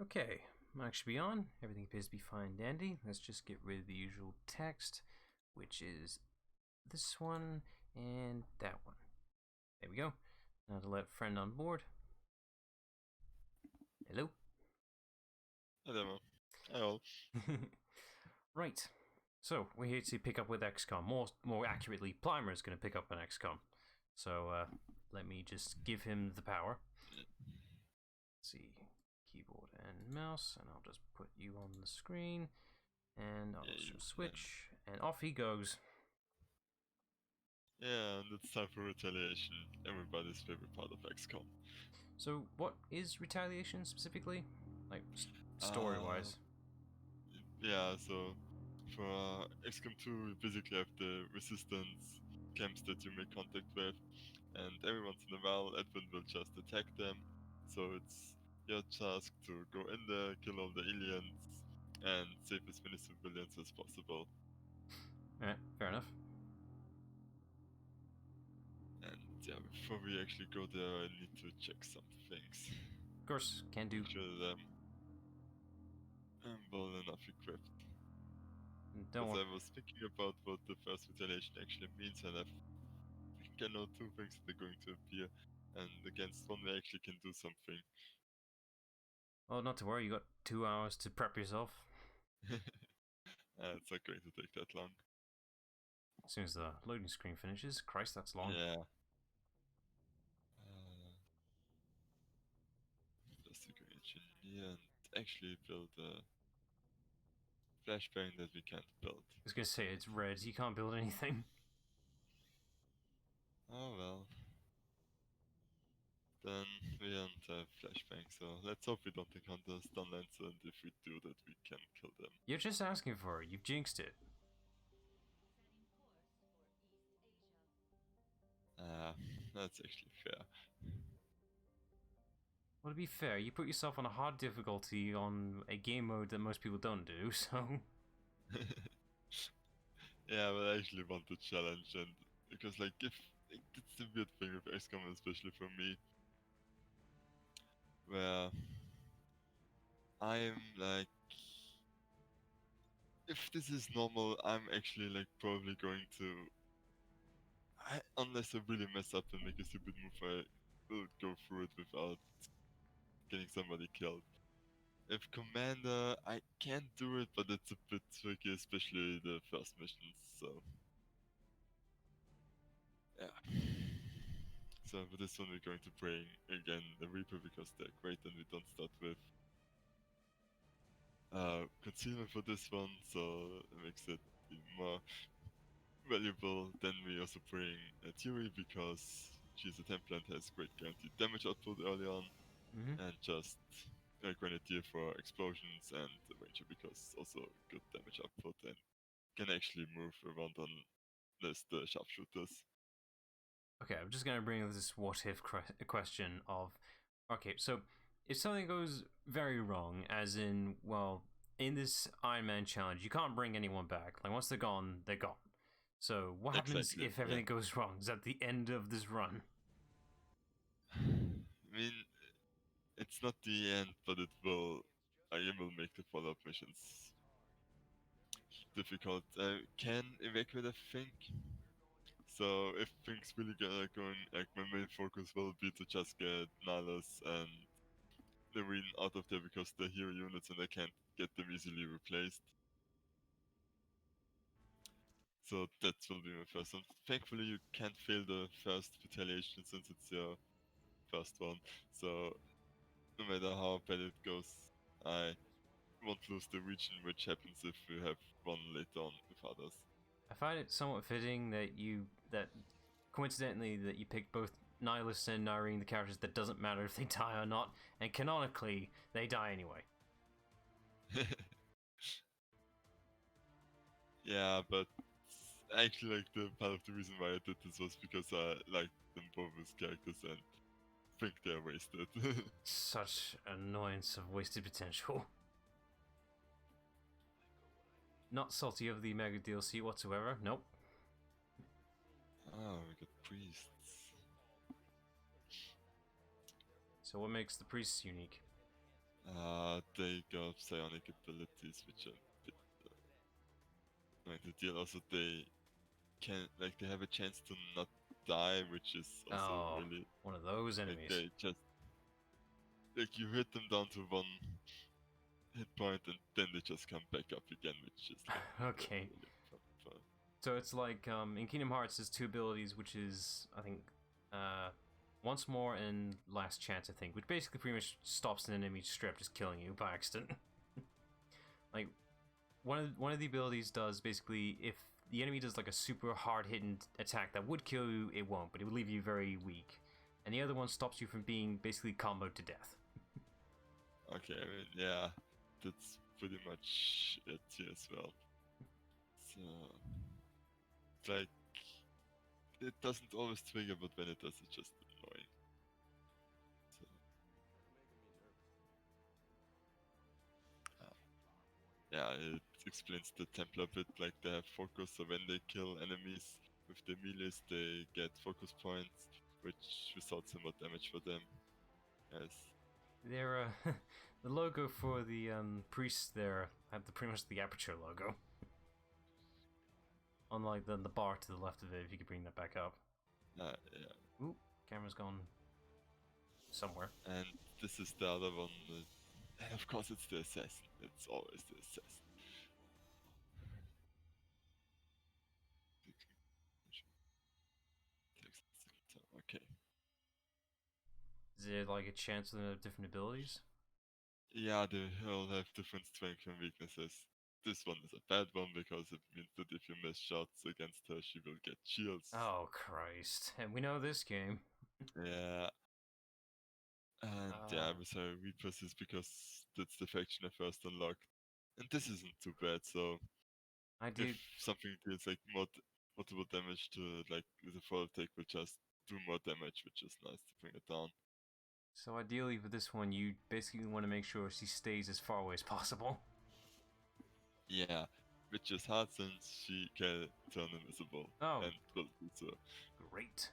Okay, mic should be on. Everything appears to be fine dandy. Let's just get rid of the usual text, which is this one and that one. There we go. Now to let friend on board. Hello. Hello. Hi all. Right. So we're here to pick up with XCOM. More accurately, Plimer is going to pick up on XCOM. So let me just give him the power. Let's see, keyboard and mouse, and I'll just put you on the screen, and I'll show switch, and off he goes. Yeah, and it's time for retaliation. Everybody's favorite part of XCOM. So what is retaliation specifically? Like, Uh, story-wise? yeah, so for XCOM 2, you basically have the resistance camps that you make contact with, and every once in a while, Edwin will just attack them. So it's your task to go in there, kill all the aliens, and save as many civilians as possible. Alright, fair enough. And yeah, before we actually go there, I need to check some things. Of course, can do. Make sure that I'm well enough equipped. Don't Because worry. I was thinking about what the first retaliation actually means, and I think I know two things that are going to appear, and against one we actually can do something. Well, not to worry, you got 2 hours to prep yourself. It's not going to take that long. As soon as the loading screen finishes. Christ, that's long. Yeah. Just to go engineer and actually build a flashbang that we can't build. I was gonna say, it's red, you can't build anything. Oh well. Then we don't have flashbang, so let's hope we don't encounter Stunlancer, and if we do that, we can kill them. You're just asking for it, you've jinxed it. That's actually fair. Well, to be fair, you put yourself on a hard difficulty on a game mode that most people don't do, so... Yeah, but I actually want the challenge, and because like if it's the weird thing with XCOM, especially for me, where I'm like, if this is normal, I'm actually like probably going to, unless I really mess up and make a stupid move, I will go through it without getting somebody killed. If Commander, I can do it, but it's a bit tricky, especially the first missions, so... Yeah. So for this one we're going to bring again the Reaper because they're great, and we don't start with concealment for this one, so it makes it even more valuable. Then we also bring a Fury because she's a Templar and has great guaranteed damage output early on, and just a Grenadier for explosions, and a Ranger because also good damage output and can actually move around on less the sharpshooters. Okay, I'm just gonna bring up this what-if question of... Okay, so if something goes very wrong, as in, well, in this Iron Man challenge, you can't bring anyone back. Like, once they're gone, they're gone. So what happens Exactly, if everything goes wrong? Is that the end of this run? I mean, it's not the end, but it will make the follow-up missions difficult. I can evacuate, I think. So if things really get going, like my main focus will be to just get Nihilus and Levine out of there because they're hero units and I can't get them easily replaced. So that will be my first one. Thankfully you can't fail the first retaliation since it's your first one. So no matter how bad it goes, I won't lose the region, which happens if we have one later on with others. I find it somewhat fitting that coincidentally that you picked both Nihilus and Nyreen, the characters that doesn't matter if they die or not, and canonically they die anyway. Yeah, but actually, like, the part of the reason why I did this was because I like them both as characters and think they're wasted. Such annoyance of wasted potential. Not salty over the Mega DLC whatsoever, nope. Oh, we got priests. So what makes the priests unique? They got psionic abilities, which are a bit going to deal. Also, they they have a chance to not die, which is also Oh, really one of those like enemies. they just you hit them down to one hit point and then they just come back up again, which is like Okay. really fun. So it's like in Kingdom Hearts, there's two abilities, which is I think once more and last chance, I think, which basically pretty much stops an enemy straight up just killing you by accident. Like one of the abilities does basically if the enemy does like a super hard hitting attack that would kill you, it won't, but it will leave you very weak. And the other one stops you from being basically comboed to death. Okay, I mean, yeah, that's pretty much it here as well. So, it's like, it doesn't always trigger, but when it does, it's just annoying. So, yeah, it explains the Templar bit, like they have focus, so when they kill enemies with the melees, they get focus points, which results in more damage for them. Yes. They're the logo for the priests there have pretty much the aperture logo. Unlike the bar to the left of it, if you could bring that back up. Yeah. Ooh, camera's gone somewhere. And this is the other one. And of course, it's the assassin. It's always the assassin. Okay. Is there like a chance of different abilities? Yeah, they all have different strengths and weaknesses. This one is a bad one because it means that if you miss shots against her, she will get shields. Oh Christ! And we know this game. Yeah. And yeah, with her Reapers is because that's the faction I first unlocked. And this isn't too bad, so I if did. something deals like multiple damage to like the fall attack will just do more damage, which is nice to bring it down. So ideally for this one, you basically want to make sure she stays as far away as possible. Yeah, which is hard since she can turn invisible Oh, and will do so. great.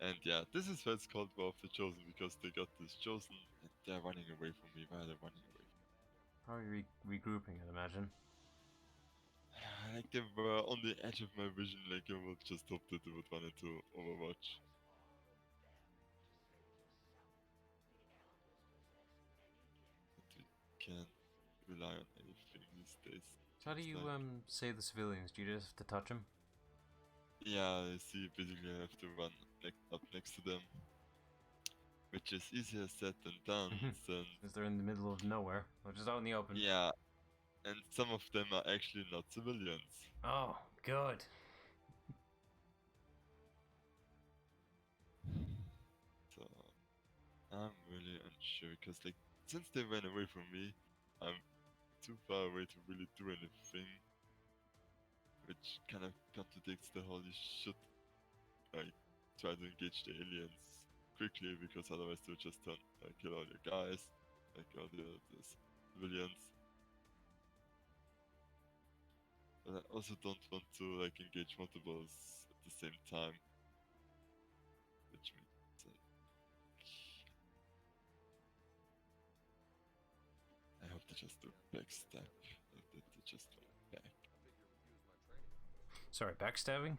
And yeah, this is why it's called War of the Chosen, because they got this chosen and they're running away from me. Why are they running away? Probably regrouping, I'd imagine. Like they were on the edge of my vision, like I would just hope that they would run into Overwatch. But we can't rely on anything these days. So how do you like. save the civilians? Do you just have to touch them? Yeah, I see, basically I have to run up next to them. Which is easier said than done, since... Since they're in the middle of nowhere, or just out in the open. Yeah, and some of them are actually not civilians. Oh, good. So, I'm really unsure, because like, since they ran away from me, I'm too far away to really do anything. Which kind of contradicts the whole you should like try to engage the aliens quickly, because otherwise they'll just kill all your guys, like all the civilians. But I also don't want to like engage multiples at the same time, which means like I hope they just do backstab. They just went back. Sorry, backstabbing?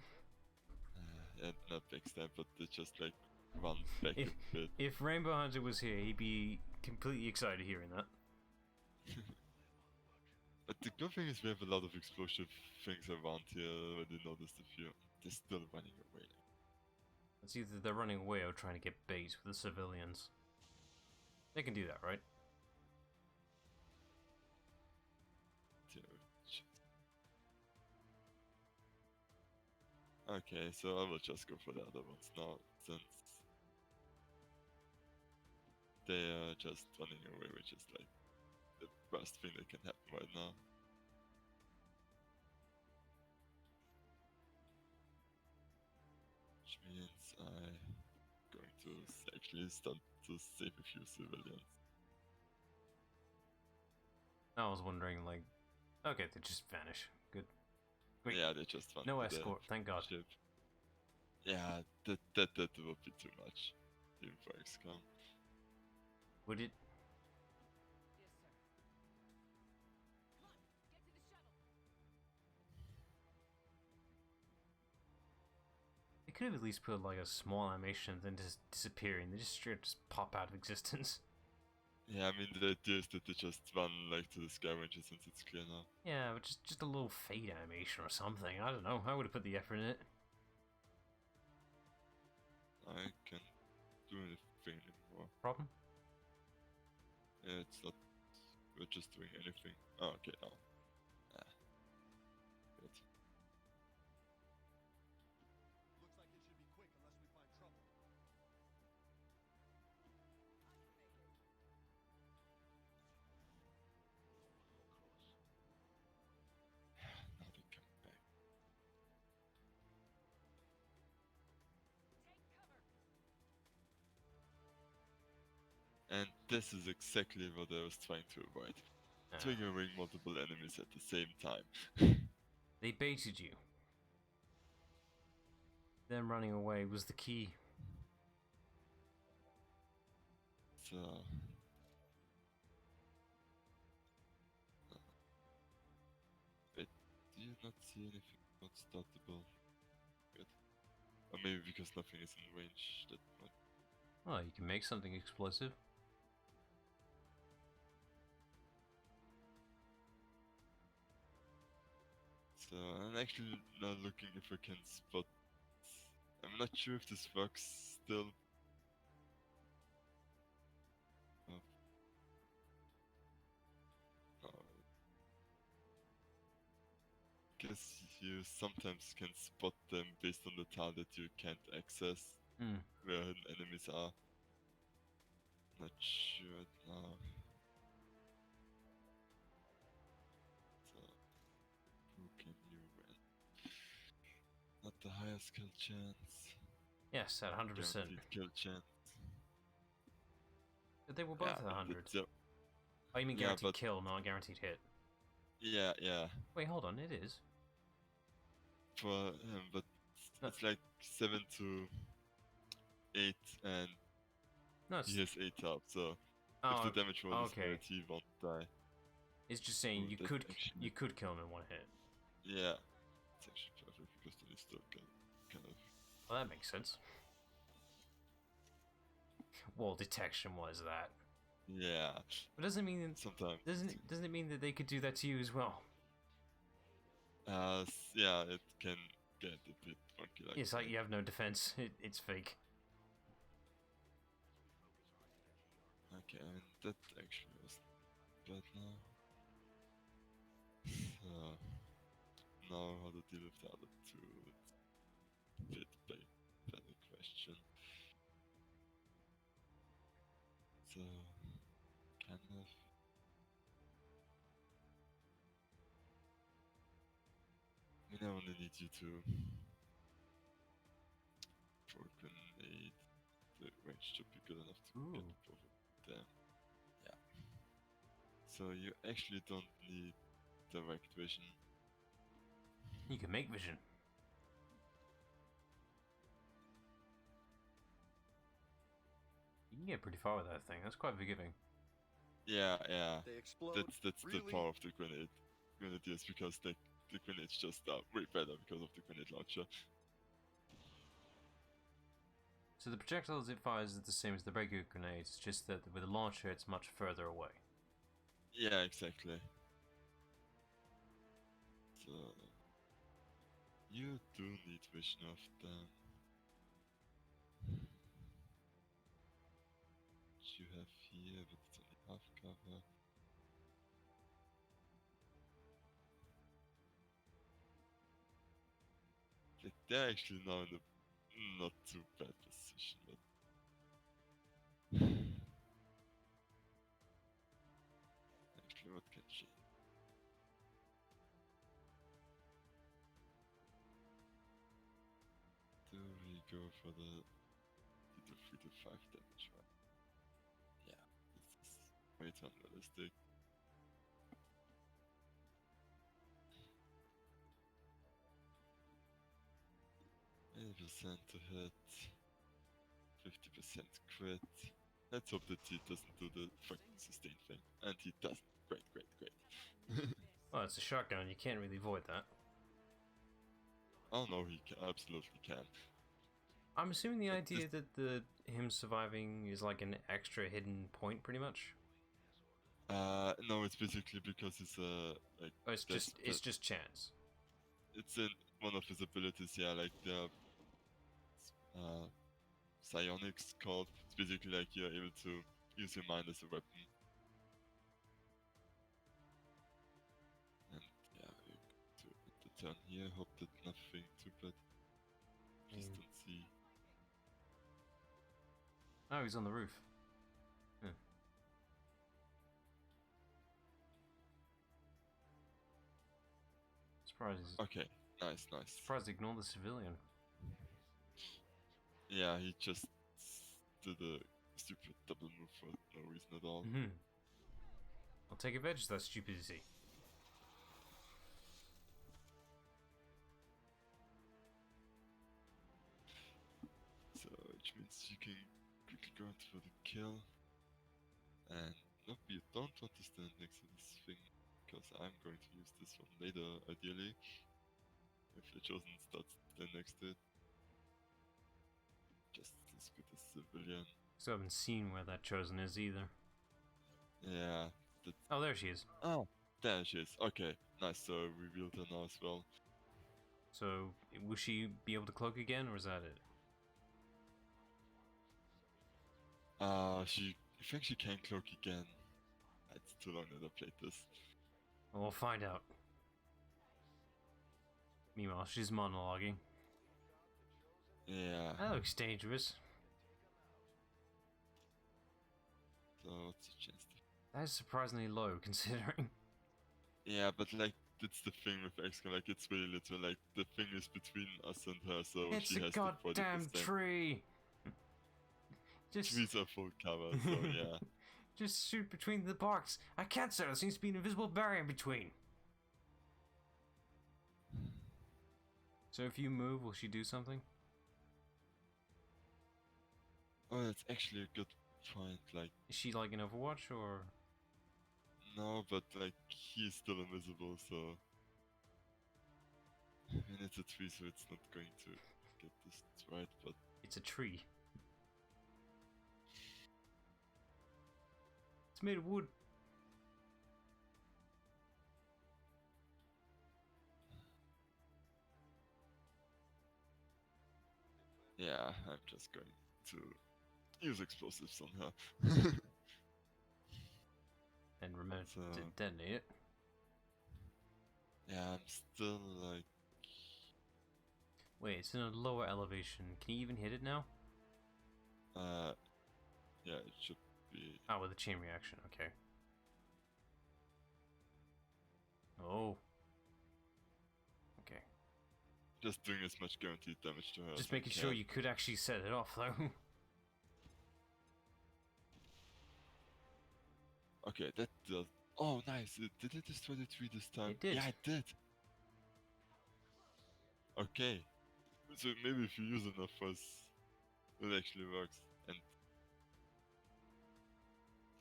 Yeah, not backstab, but they just like run back If, a bit. if Rainbow Hunter was here, he'd be completely excited hearing that. But the good thing is we have a lot of explosive things around here. I already noticed a few. They're still running away. It's either they're running away or trying to get bait with the civilians. They can do that, right? Okay, so I will just go for the other ones now, since they are just running away, which is like the worst thing that can happen right now. Which means I'm going to actually start to save a few civilians. I was wondering, like, okay, they just vanish. Good. Wait, Yeah, they just run no to escort, the thank God. ship. Yeah, that would be too much, even for XCOM. Would it? They could have at least put like a small animation and then just disappearing. They just straight just pop out of existence. Yeah, I mean the idea is that they just run like to the scavenger since it's clear now. Yeah, but just a little fade animation or something. I don't know. I would have put the effort in it. I can't do anything anymore. Problem? Yeah, it's not. We're just doing anything. Oh, okay, now. Ah, good. Looks like it should be quick unless we find trouble. Now they come back. And this is exactly what I was trying to avoid. Triggering multiple enemies at the same time. They baited you. Them running away was the key. So... Wait, do you not see anything not startable? Good. Or maybe because nothing is in range that much. Oh, you can make something explosive. So I'm actually now looking if I can spot. I'm not sure if this works still. Oh. No. Guess you sometimes can spot them based on the tile that you can't access where enemies are. Not sure now. So who can you win? Not the highest kill chance. Yes, at 100%. Guaranteed kill chance. But they were both at 100. Oh, you mean yeah, guaranteed but kill, not guaranteed hit? Yeah. Wait, hold on, it is. For him, but No. it's like 7 to 8, and No, it's... he has 8 health, so oh, if the damage roll is okay. great, he won't die. It's just saying Ooh, you could kill him in one hit. Yeah, it's actually perfect because then he's still kind of. Well, that makes sense. Wall detection was that. Yeah. But doesn't mean Sometimes. Doesn't it mean that they could do that to you as well? Yeah, it can get a bit funky like It's that. like you have no defense. It's fake. Okay, I mean, that actually was bad now. So, now how to deal with the other two, it's a bit better question. So, kind of. I mean, I only need you to throw a grenade. The range should be good enough to get both of them. Yeah. So you actually don't need direct vision. You can make vision. You can get pretty far with that thing. That's quite forgiving. Yeah. They explode. That's really? the power of the grenadiers, because the grenades just are way better because of the grenade launcher. So the projectiles it fires is the same as the regular grenades, just that with the launcher it's much further away. Yeah, exactly. So you do need vision of them. Which you have here, but it's only half cover. Like, they're actually now in a not too bad position, but actually, what can she? Do we go for the 3 to 5 damage, right? Yeah, this is way too unrealistic. %, to hit, 50% crit. Let's hope that he doesn't do the fucking sustain thing. And he doesn't. Great. Well, it's a shotgun. You can't really avoid that. Oh no, he absolutely can. I'm assuming the But idea that him surviving is like an extra hidden point, pretty much. No, it's basically because it's like Or it's that's just chance. it's in one of his abilities. Yeah, like the psionics called. It's basically like you're able to use your mind as a weapon. And yeah, you to end the turn here. Hope that nothing too bad. Please Mm. don't see. Oh, he's on the roof. Huh. Okay, nice. Surprised they ignore the civilian. Yeah, he just did a stupid double move for no reason at all. I'll take advantage of that stupidity. So, which means you can quickly go in for the kill. And nope, you don't want to stand next to this thing, because I'm going to use this one later, ideally. If the chosen starts stand next to it. Just as good as civilian. So I haven't seen where that chosen is either. Yeah, that's... Oh, there she is. Oh, there she is. Okay, nice, so revealed her now as well. So, will she be able to cloak again, or is that it? I think she can cloak again. It's too long that I played this. Well, we'll find out. Meanwhile, she's monologuing. Yeah. That looks dangerous. So what's the chance to... That is surprisingly low, considering. Yeah, but like, that's the thing with XCOM, like, it's really little, like, the thing is between us and her, so It's she a has goddamn the 40%. tree! Just... Trees are full cover, so yeah. Just shoot between the barks. I can't, sir. There seems to be an invisible barrier in between. So if you move, will she do something? Oh, that's actually a good point, like... Is she like in Overwatch, or...? No, but like, he's still invisible, so... I mean, it's a tree, so it's not going to get this right, but... It's a tree. It's made of wood. Yeah, I'm just going to use explosives on her. And remember So... to detonate it. Yeah, I'm still like... Wait, it's in a lower elevation. Can you even hit it now? Yeah, it should be... Oh, with a chain reaction, okay. Oh. Okay. Just doing as much guaranteed damage to her Just as I making sure can. you could actually set it off, though. Okay, that does... Oh, nice! Did it destroy the tree this time? It did. Yeah, it did! Okay. So maybe if you use enough fuzz, it actually works. And...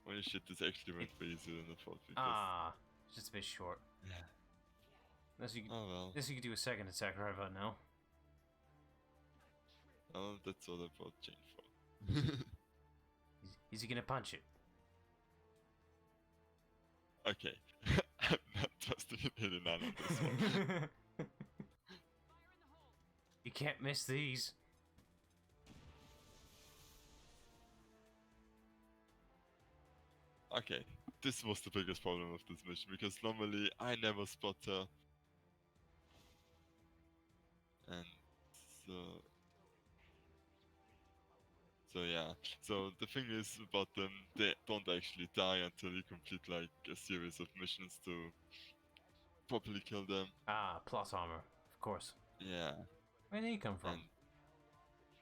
Holy shit, this actually went way easier than I thought, because... Ah, just a bit short. Yeah. Unless you could, Oh well. unless you could do a second attack right about now. Oh, that's all I brought chain for. Is he gonna punch it? Okay. I'm not trusting in hitting none on this one. You can't miss these. Okay, this was the biggest problem of this mission, because normally I never spot her. And so... So yeah, so the thing is about them, they don't actually die until you complete like a series of missions to properly kill them. Ah, plot armor, of course. Yeah. Where did he come from? And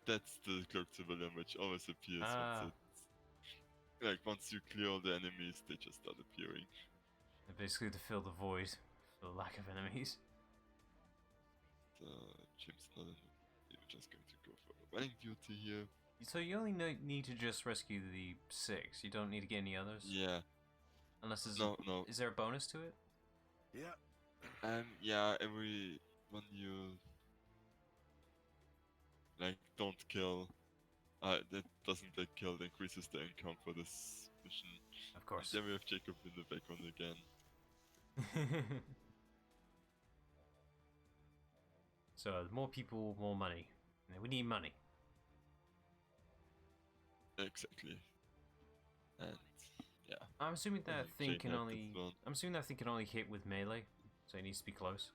that's the cloaked civilian, which always appears once it's... Like, once you clear all the enemies, they just start appearing. Basically to fill the void, for the lack of enemies. So, Jim's not in... We're just going to go for running duty here. So you only need to just rescue the 6. You don't need to get any others? Yeah. Unless there's No. Is there a bonus to it? Yeah. Yeah, when you... Like, don't kill, that doesn't get killed increases the income for this mission. Of course. Then we have Jacob in the background again. So, more people, more money. We need money. Exactly. And yeah. I'm assuming that think thing Jake can had only. this one. I'm assuming that thing can only hit with melee, so it needs to be close.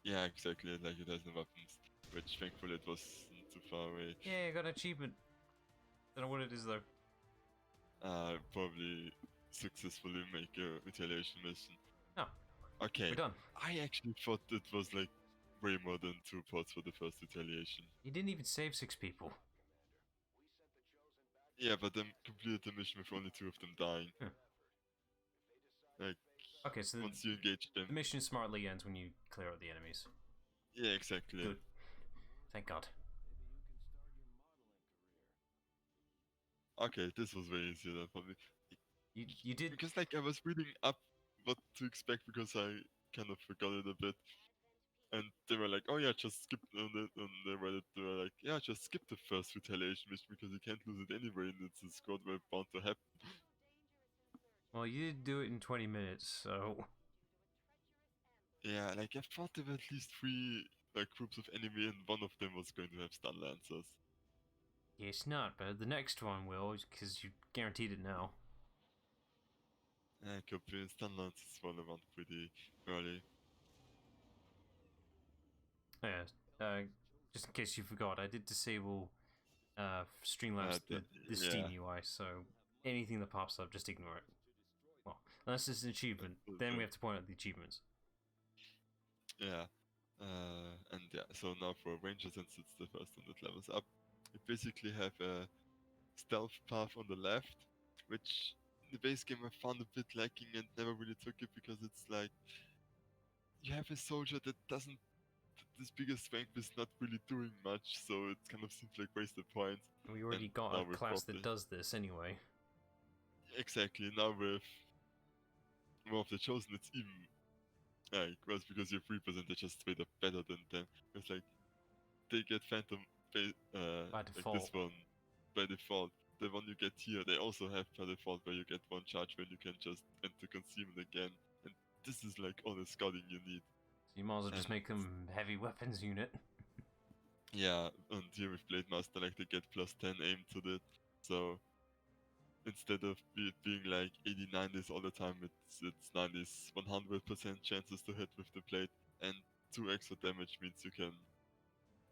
Yeah, exactly. Like it has no weapons, which thankfully it wasn't too far away. Yeah, I got an achievement. Don't know what it is though. Probably successfully make a retaliation mission. Oh, Okay. we're done. I actually thought it was like way more than 2 pods for the first retaliation. You didn't even save 6 people. Yeah, but then completed the mission with only 2 of them dying. Huh. Like, Okay, so once you engage them. the mission smartly ends when you clear out the enemies. Yeah, exactly. Good. Thank God. Okay, this was way easier than for me. You did. Because like I was reading up what to expect because I kind of forgot it a bit. And they were like, oh yeah, just skip on the Reddit, they were like, yeah, just skip the first retaliation mission because you can't lose it anyway and it's a squad where bound to happen. Well, you did do it in 20 minutes, so. Yeah, like I thought there were at least 3 like groups of enemy and one of them was going to have stun lancers. It's not, but the next one will, because you guaranteed it now. Could be stun lancers roll around pretty early. Yeah, just in case you forgot, I did disable Streamlabs the Steam UI, so anything that pops up, just ignore it. Well, unless it's an achievement, then we have to point out the achievements. Yeah, and yeah, so now for Ranger, since it's the first one that levels up, you basically have a stealth path on the left, which in the base game I found a bit lacking and never really took it because it's like, you have a soldier that doesn't, this biggest strength is not really doing much, so it kind of seems like wasted points. We already got a class that does this anyway. Exactly, now with more of the Chosen, it's even worse because you have Reapers and they're just straight up better than them. It's like, they get Phantom By like default. this one by default. The one you get here, they also have by default where you get 1 charge when you can just enter concealment again. And this is like all the scouting you need. So you might as well just make them heavy weapons unit. Yeah, and here with Blade Master, like they get +10 aim to it. So instead of being like 80-90s all the time, it's 90s, 100% chances to hit with the blade, and 2 extra damage means you can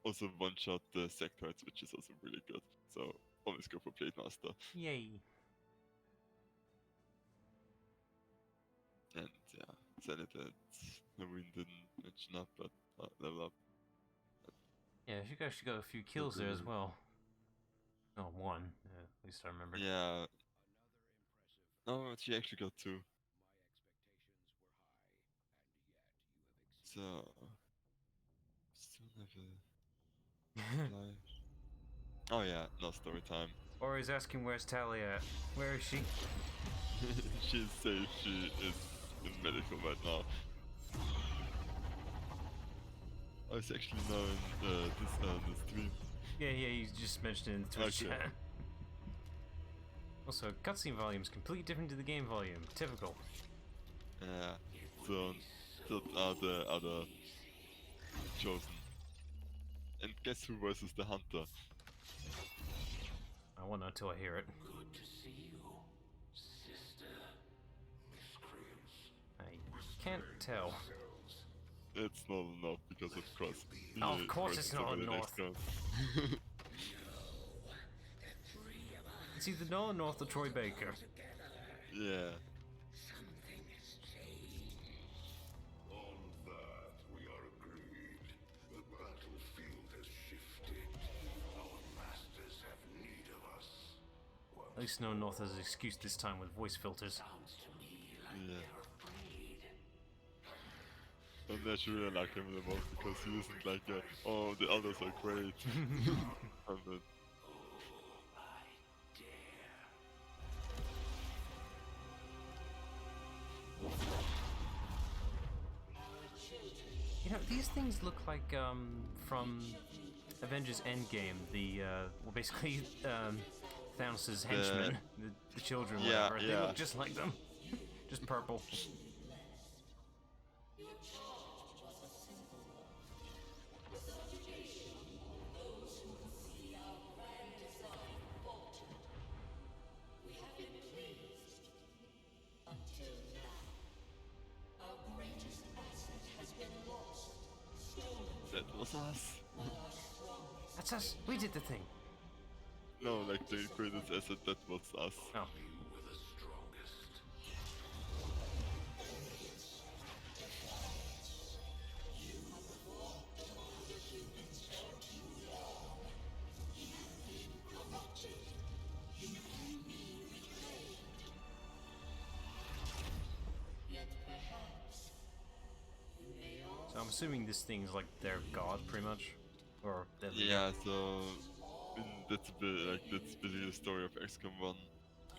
also one-shot the sectoids, which is also really good. So always go for Blade Master. Yay. And yeah, Zenith Marine didn't mention up, but level up. Yeah, she actually got a few kills there as well. Oh, 1, at least I remember. Yeah. No, she actually got 2. So still never fly. Oh yeah, no story time. Or he's asking where's Tally at. Where is she? She's safe, she is in medical right now. Oh, it's actually now in the stream. Yeah, you just mentioned it in the Twitch Okay. chat. Also, cutscene volume is completely different to the game volume. Typical. Yeah, so that are the other Chosen. And guess who versus the Hunter? I won't know until I hear it. Good to see you, sister. Miscreants. I can't tell. It's not enough because of course. Oh, of course it's not North. It's either Nolan North or Troy Baker. Yeah. Something has changed. On that, we are agreed. The battlefield has shifted. Our masters have need of us. What At least Nolan North has an excuse this time with voice filters. sounds to me like Yeah. they're afraid. And I actually really like him the most because he isn't like, oh, the others are great. And then, Oh, I dare. You know, these things look like from Avengers Endgame, well, basically, Thanos' henchmen, the children, Yeah, whatever, they yeah. look just like them. Just purple. That was us. That's us. We did the thing. No, like the greatest asset, that was us. Oh. Were the strongest. So I'm assuming this thing's like their god, pretty much, or their leader. Yeah, so that's a bit like that's basically the story of XCOM 1,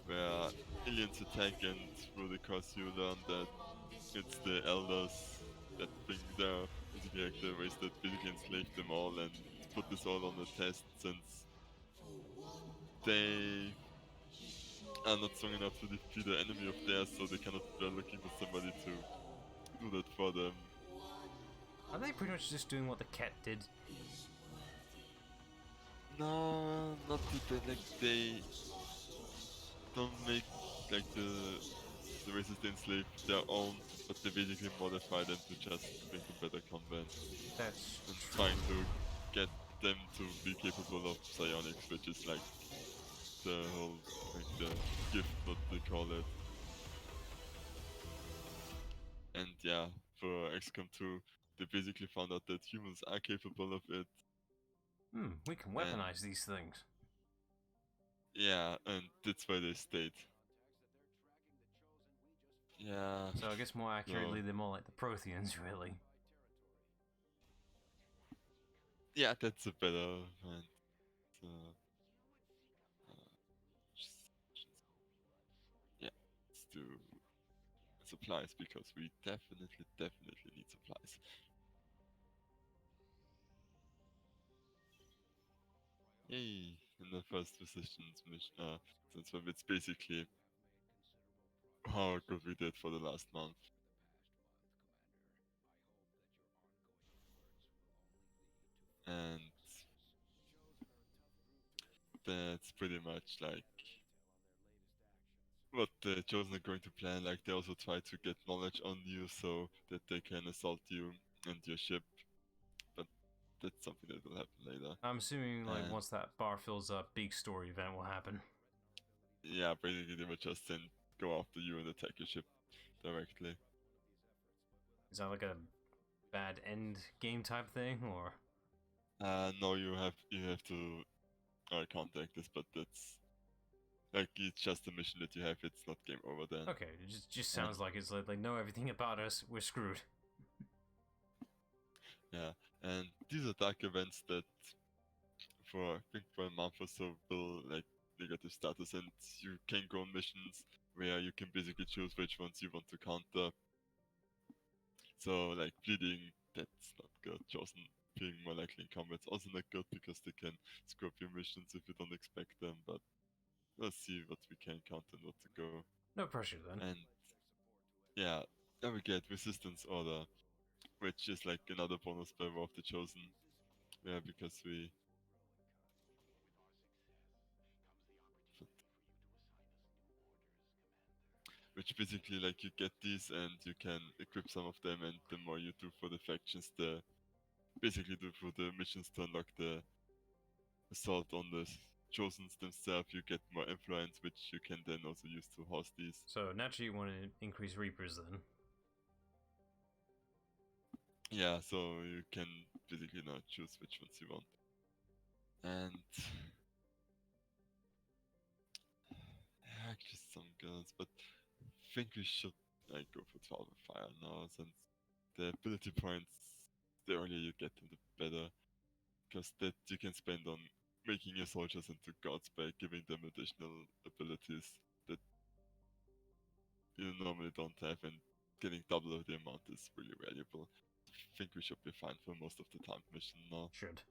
where aliens attack and through the course you learn that it's the elders that bring their basically like the race that basically enslaved them all and put this all on the test since they are not strong enough to defeat an enemy of theirs, so they cannot they're looking for somebody to do that for them. Are they pretty much just doing what the cat did? No, not that they don't make like the races they enslave their own, but they basically modify them to just make them better combat That's and true. trying to get them to be capable of psionics, which is like the whole like the gift what they call it. And yeah, for XCOM 2, they basically found out that humans are capable of it. We can weaponize these things. Yeah, and that's why they stayed. Yeah. So I guess more accurately, they're more like the Protheans, really. Yeah, that's a better one. So, yeah, let's do supplies because we definitely need supplies. Yay! In the first resistance mission, since it's basically how good we did for the last month. And that's pretty much like what the Chosen are going to plan. Like they also try to get knowledge on you so that they can assault you and your ship. But that's something that will happen later. I'm assuming, like, And once that bar fills up, big story event will happen. yeah, basically they will just then go after you and attack your ship directly. Is that like a bad end game type thing, or? No, you have to contact this, but that's like it's just a mission that you have. It's not game over then. Okay, it just sounds like it's like they know everything about us. We're screwed. Yeah, and these are dark events that for I think for a month or so will like negative status, and you can go on missions where you can basically choose which ones you want to counter. So like bleeding, that's not good. Chosen being more likely in combat's also not good because they can screw up your missions if you don't expect them, but we'll see what we can counter and what to go. No pressure then. And yeah, then we get Resistance Order, which is like another bonus by War of the Chosen. Yeah, because we which basically like you get these and you can equip some of them, and the more you do for the factions, the basically do for the missions to unlock the assault on the Chosens themselves, you get more influence, which you can then also use to host these. So naturally, you want to increase Reapers then. Yeah, so you can basically now choose which ones you want. And actually some guns, but I think we should like go for 12 and Fire now, since the ability points, the earlier you get them, the better. Because that you can spend on making your soldiers into gods by giving them additional abilities that you normally don't have, and getting double of the amount is really valuable. I think we should be fine for most of the time mission now. Should.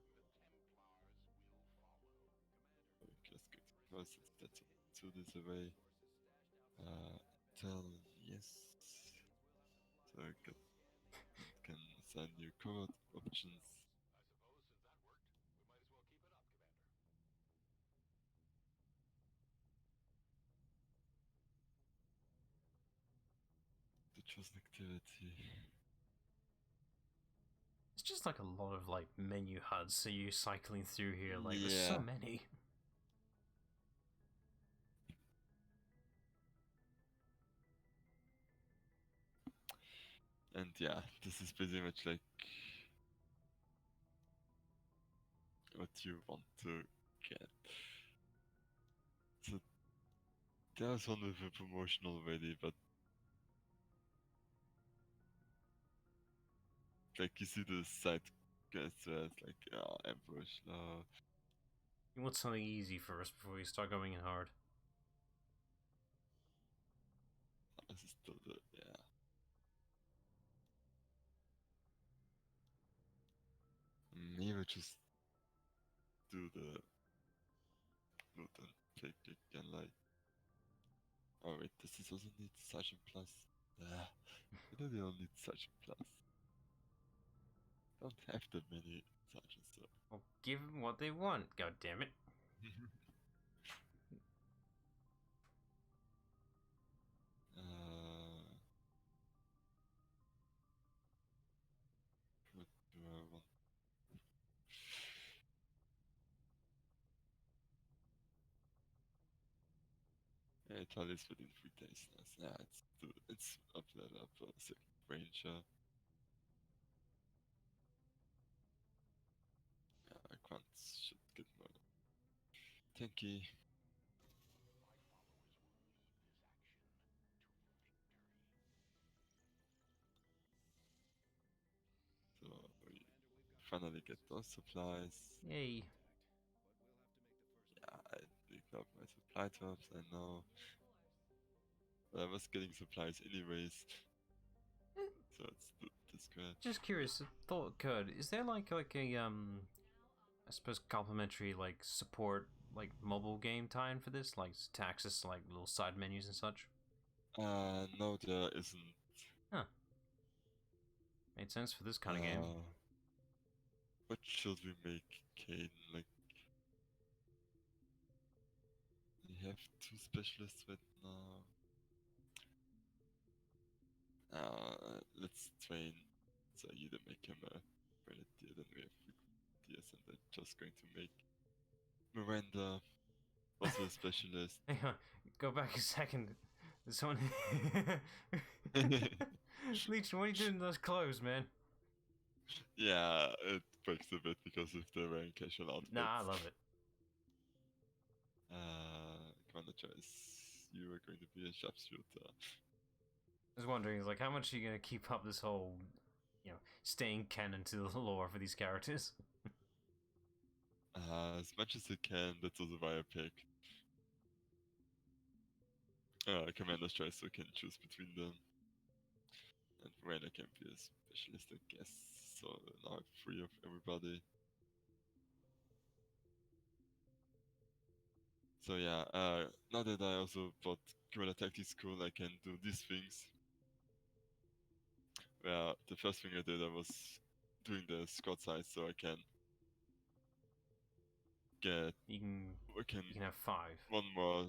Because that's 2 days away. Tell yes. So I can assign you combat options. The chosen activity. It's just like a lot of like menu HUDs, so you're cycling through here. Like there's Yeah. so many. And yeah, this is pretty much like what you want to get. So there was one with a promotion already, but like you see the side quests where it's like, ambush, You want something easy first before you start going in hard. this is still the, yeah. Maybe just do the loot and take again, like. Oh wait, this is also need Sergeant Plus. You know they all need Sergeant Plus. Don't have that many Sergeants though. Well, give them what they want. God damn it! What do I want? Yeah, Italy's within 3 days. Nice. Yeah, it's up level up second ranger. Yeah, I can't should get more tanky. So we finally get those supplies. Yay! Yeah, I picked up my supply drops, I know. But I was getting supplies anyways. So that's good. Just curious. A thought occurred. Is there like a I suppose complimentary like support like mobile game tie-in for this, like to access like little side menus and such? No, there isn't. Huh. Made sense for this kind of game. What should we make, Kane? Like, we have 2 specialists right now. Let's train. So either make him a grenadier, then we have 3 grenadiers, and then just going to make Miranda also a specialist. Hang on, go back a second. There's someone. Leech, what are you doing to those clothes, man? Yeah, it breaks a bit because if they're wearing casual outfits. Nah, I love it. Commander Choice, you are going to be a sharpshooter. I was wondering, like, how much are you gonna keep up this whole, staying canon to the lore for these characters? As much as I can, that's also why I picked Commander's Choice, so I can choose between them. And Miranda can be a specialist, I guess. So now I have 3 of everybody. So yeah, now that I also bought Guerrilla Tactics School, I can do these things. Where the first thing I did, I was doing the squad size, so I can get. You can have 5. One more,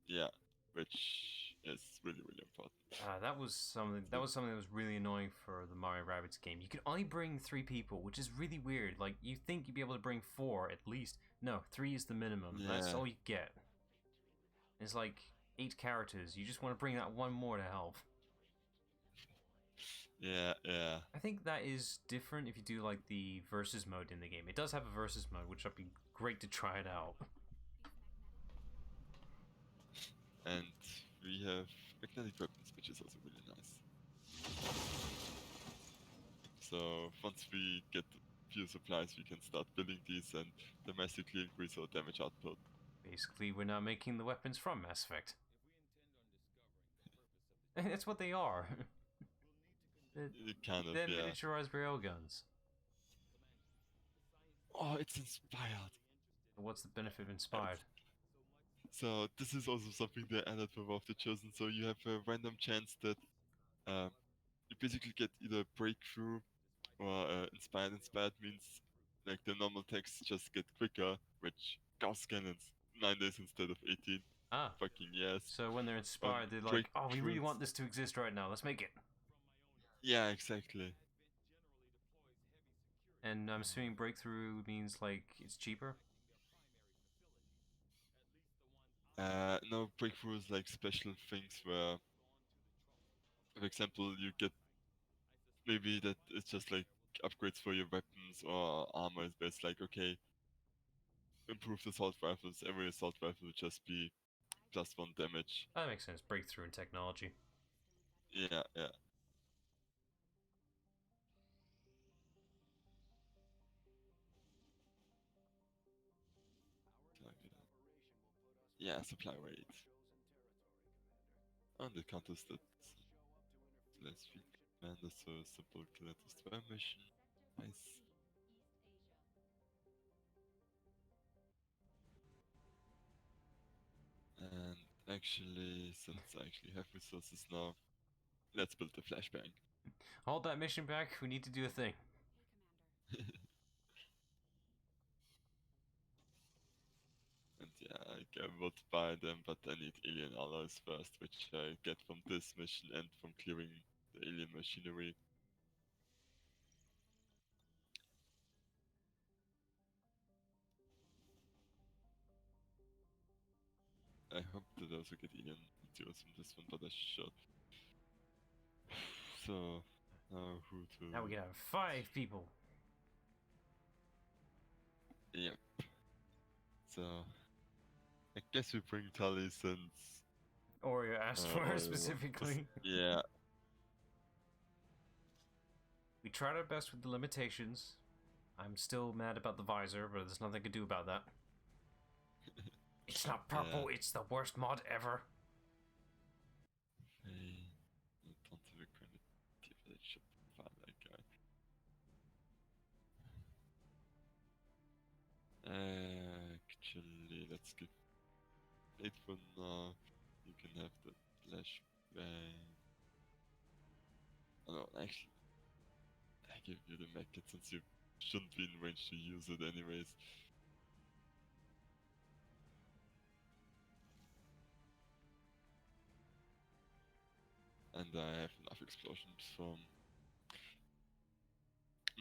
yeah, which is really important. That was something that was really annoying for the Mario Rabbids game. You could only bring 3 people, which is really weird. Like, you think you'd be able to bring 4 at least. No, 3 is the minimum. That's Yeah. all you get. It's like 8 characters. You just want to bring that one more to help. Yeah. I think that is different if you do like the versus mode in the game. It does have a versus mode, which would be great to try it out. And we have magnetic weapons, which is also really nice. So once we get a few supplies, we can start building these and dramatically increase our damage output. Basically, we're now making the weapons from Mass Effect. That's what they are. Kind of, They're yeah. miniaturized railguns. Oh, it's inspired. What's the benefit of inspired? So this is also something they added for War of the Chosen. So you have a random chance that you basically get either breakthrough or inspired. Inspired means like the normal attacks just get quicker, which Gauss cannons 9 days instead of 18. Ah, Fucking yes. so when they're inspired, they're like, oh, we really want this to exist right now. Let's make it. Yeah, exactly. And I'm assuming breakthrough means like it's cheaper. No, breakthroughs like special things where, for example, you get maybe that it's just like upgrades for your weapons or armor. It's like, okay, improved assault rifles. Every assault rifle will just be +1 damage. That makes sense. Breakthrough in technology. Yeah, yeah. Yeah, supply rate. And the counters that less weak commander, so simple kill and destroy mission. Nice. And actually, since I actually have resources now, let's build a flashbang. Hold that mission back. We need to do a thing. And yeah, I would buy them, but I need alien alloys first, which I get from this mission and from clearing the alien machinery. I hope that I also get alien materials from this one, but I should. So, now who to... Now we can have 5 people. Yep. So, I guess we bring Tully since... Oreo asked for her specifically. Yeah. We tried our best with the limitations. I'm still mad about the visor, but there's nothing I can do about that. It's not purple, Yeah. it's the worst mod ever. Hey, I don't have a credit that should find that guy. Actually, let's give it for now. You can have the flashbang. Oh no, actually, I give you the mech since you shouldn't be in range to use it anyways. And I have enough explosions from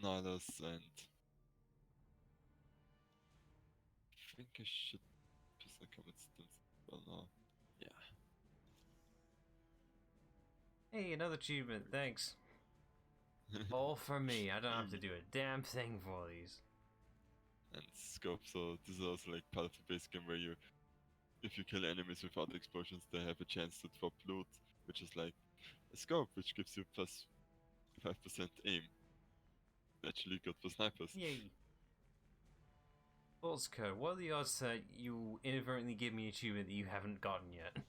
Nihilus, and I think I should personal commit stunts well now. Yeah. Hey, another achievement, thanks. All for me, I don't have to do a damn thing for these. And scope, so this is also like part of the base game where you, if you kill enemies without explosions, they have a chance to drop loot, which is like a scope, which gives you plus 5% aim. Actually good for snipers. Yay. Bolzka, what are the odds that you inadvertently give me an achievement that you haven't gotten yet?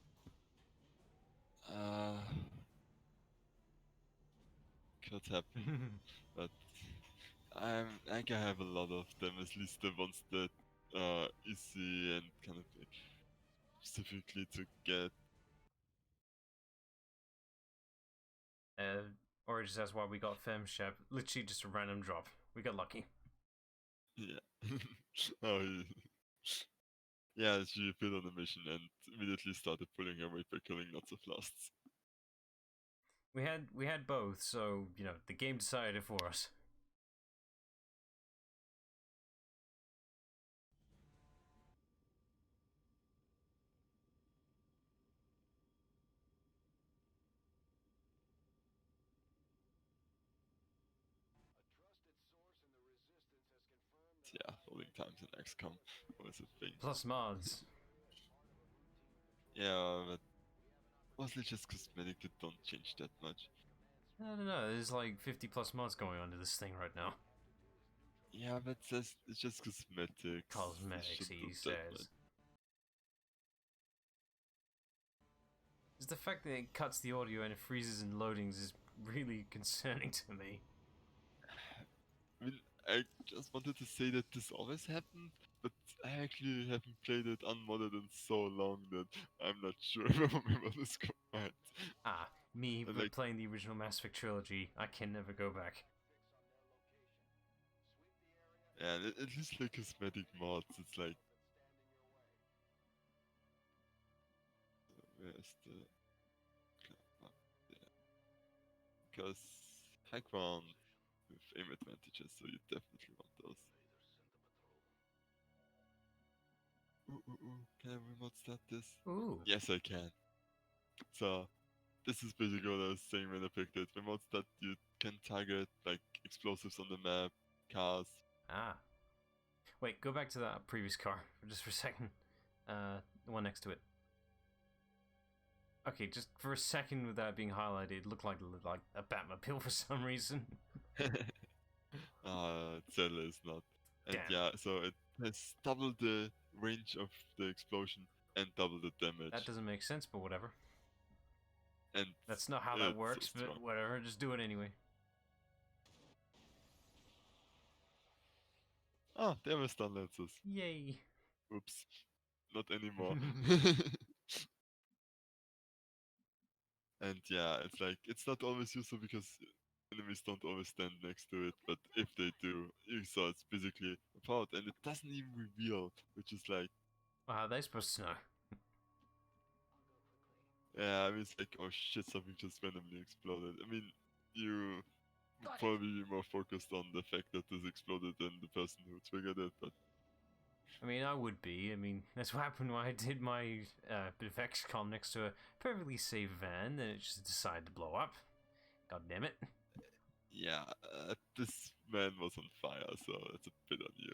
Could happen, but I think I have a lot of them, at least the ones that are easy and kind of like specifically to get. Or just that's why we got FemShep. Literally just a random drop. We got lucky. Yeah. Oh, yeah, she appeared on the mission and immediately started pulling her weight by killing lots of lasts. We had both, so you know the game decided for us. Yeah, loading times in XCOM was a thing. Plus mods. Yeah, but mostly just cosmetic, it don't change that much. I don't know. There's like 50 plus mods going on to this thing right now. Yeah, but it's just cosmetics. Cosmetics, he says. Is the fact that it cuts the audio and it freezes in loadings is really concerning to me. I mean, I just wanted to say that this always happened, but I actually haven't played it unmodded in so long that I'm not sure if I remember this right. Ah, me And like, playing the original Mass Effect trilogy, I can never go back. yeah, at least like cosmetic mods, it's like, where's the map there? Because high ground with aim advantages, so you definitely want those. Ooh, can I remote start this? Ooh. Yes, I can. So, this is basically what I was saying when I picked it. Remote start, you can target like explosives on the map, cars. Ah. Wait, go back to that previous car just for a second. The one next to it. Okay, just for a second without being highlighted, it looked like a Batmobile for some reason. Sadly it's not. And Damn. yeah, so it has double the range of the explosion and double the damage. That doesn't make sense, but whatever. And That's not how that it's works, so strong. but whatever, just do it anyway. Ah, there were stun lances. Yay. Oops. Not anymore. And yeah, it's like, it's not always useful because enemies don't always stand next to it, but if they do, you saw it's physically apart and it doesn't even reveal, which is like, Well, how are they supposed to know? yeah, I mean, it's like, oh shit, something just randomly exploded. I mean, you would probably be more focused on the fact that this exploded than the person who triggered it, but I mean, I would be. I mean, that's what happened when I did my bit of XCOM next to a perfectly safe van, then it just decided to blow up. God damn it. yeah, this man was on fire, so it's a bit on you.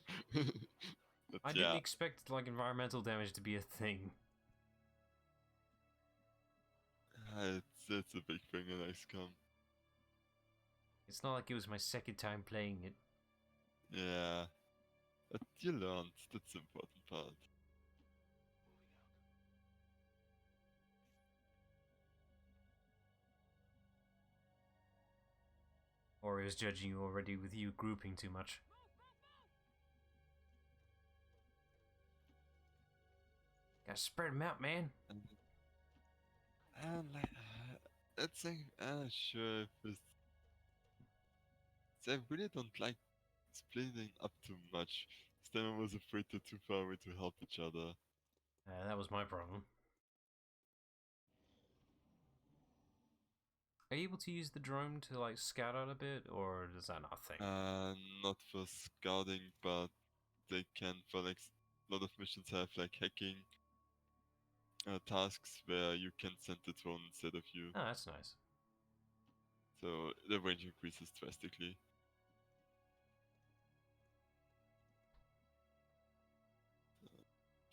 But I yeah, didn't expect, like, environmental damage to be a thing. it's a big thing in XCOM. It's not like it was my second time playing it. Yeah, but you learned, that's the important part. Or is judging you already with you grouping too much. Gotta spread them out, man. And like, that's like, sure, if I really don't like splitting up too much. Then I was afraid they're too far away to help each other. That was my problem. Are you able to use the drone to, like, scout out a bit, or is that not a thing? Not for scouting, but they can, for like, a lot of missions have like hacking tasks where you can send the drone instead of you. Oh, that's nice. So the range increases drastically.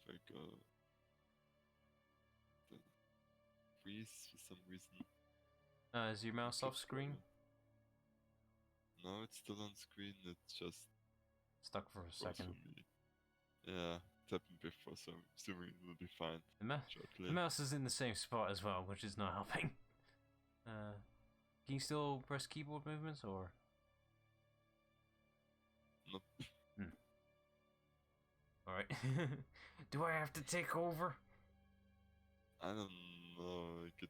If I go freeze for some reason. Is your mouse off screen? No, it's still on screen, it's just Stuck for a froze second. for me. Yeah, it happened before, so I'm assuming it will be fine The shortly. mouse is in the same spot as well, which is not helping. Can you still press keyboard movements, or? Nope. Alright. Do I have to take over? I don't know, I could...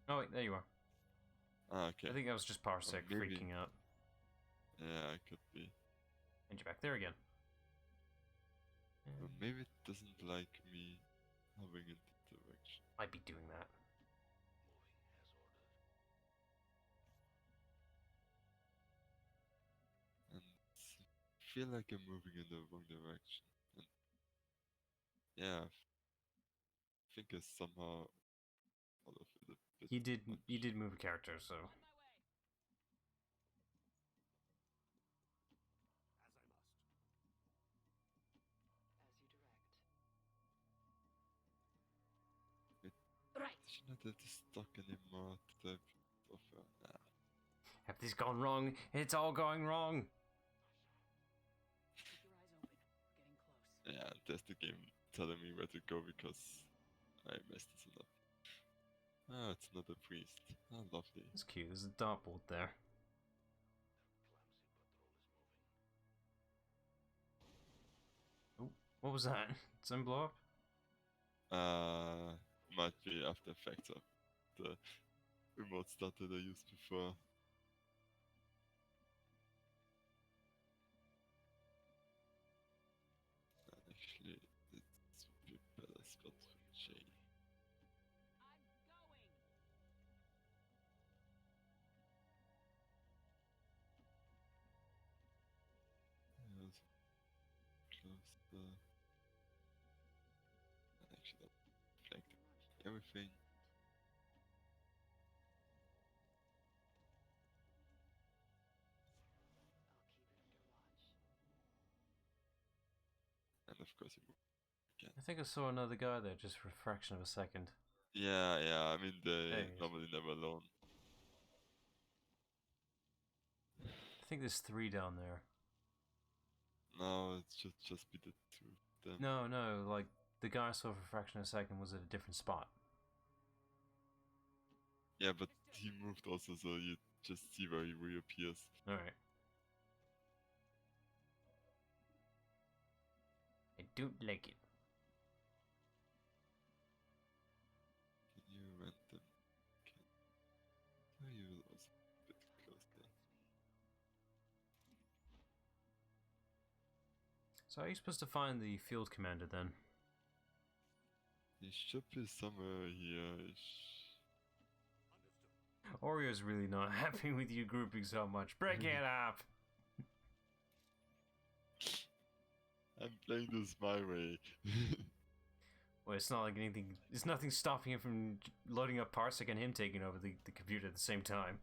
Oh wait, there you are. Ah, okay. I think that was just Parsec maybe. freaking out. Yeah, it could be. And you're back there again. Or maybe it doesn't like me hovering in the direction. Might be doing that. And I feel like I'm moving in the wrong direction. And yeah, I think I somehow out of it a bit You much. did move a character, so. Shouldn't that is stuck anymore type of nah. Have this gone wrong? It's all going wrong! Yeah, that's the game telling me where to go because I messed this one up. Ah, it's not a priest. Ah, lovely. That's cute, there's a dartboard there. What was that? Some blow up? Might be after effects of the remote start that I used before. Actually, this would be a better spot for Jay. Yes. Close the. Actually, that flanked everything. And of course, you move again. I think I saw another guy there just for a fraction of a second. Yeah. I mean, There they he is. normally never alone. I think there's 3 down there. No, it's just be the two of them. No, like the guy I saw for a fraction of a second was at a different spot. Yeah, but he moved also, so you just see where he reappears. Alright. I don't like it. Can you rent them? Oh, you will also a bit close there. So how are you supposed to find the field commander then? He should be somewhere here. Oreo's really not happy with you grouping so much. Break it up! I'm playing this my way. Well, it's not like anything. There's nothing stopping him from loading up Parsec and him taking over the computer at the same time.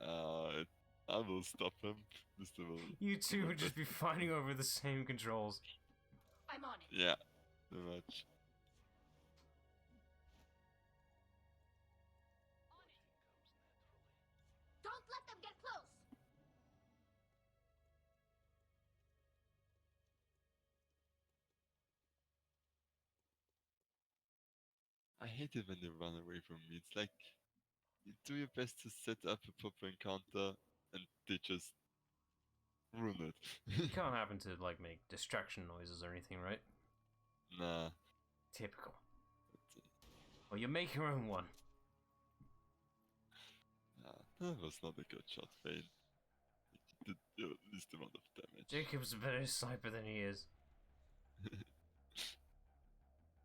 I will stop him. Mr. Will. You two would just be fighting over the same controls. I'm on it. Yeah, too much. Don't let them get close. I hate it when they run away from me. It's like you do your best to set up a proper encounter and they just ruin it. You can't happen to like make distraction noises or anything, right? Nah. Typical. Well, you make your own one. That was not a good shot, Fane. You did the least amount of damage. Jacob's a better sniper than he is.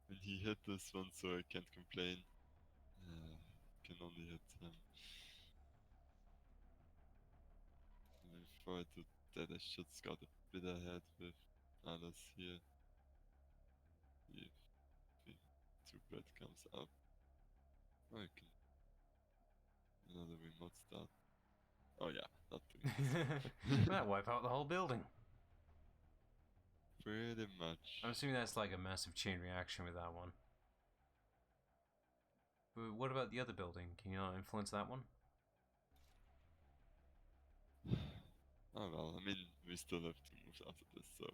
When he hit this one, so I can't complain. Can only hit him. Before I do that, I should scout a bit ahead with others here. If the two bread comes up. Or I can. Another remote start. Oh yeah, not doing this. That wipe out the whole building. Pretty much. I'm assuming that's like a massive chain reaction with that one. But what about the other building? Can you not influence that one? Oh well, I mean, we still have 2 moves after this, so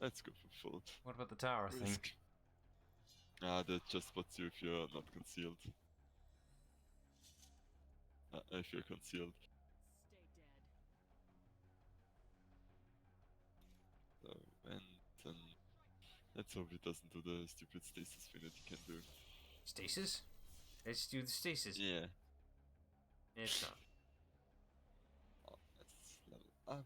let's go for full What about the tower thing? risk. That just spots you if you're not concealed. If you're concealed. So, and then let's hope it doesn't do the stupid stasis thing that you can do. Stasis? Let's do the stasis. Yeah. It's not. Oh, let's level up.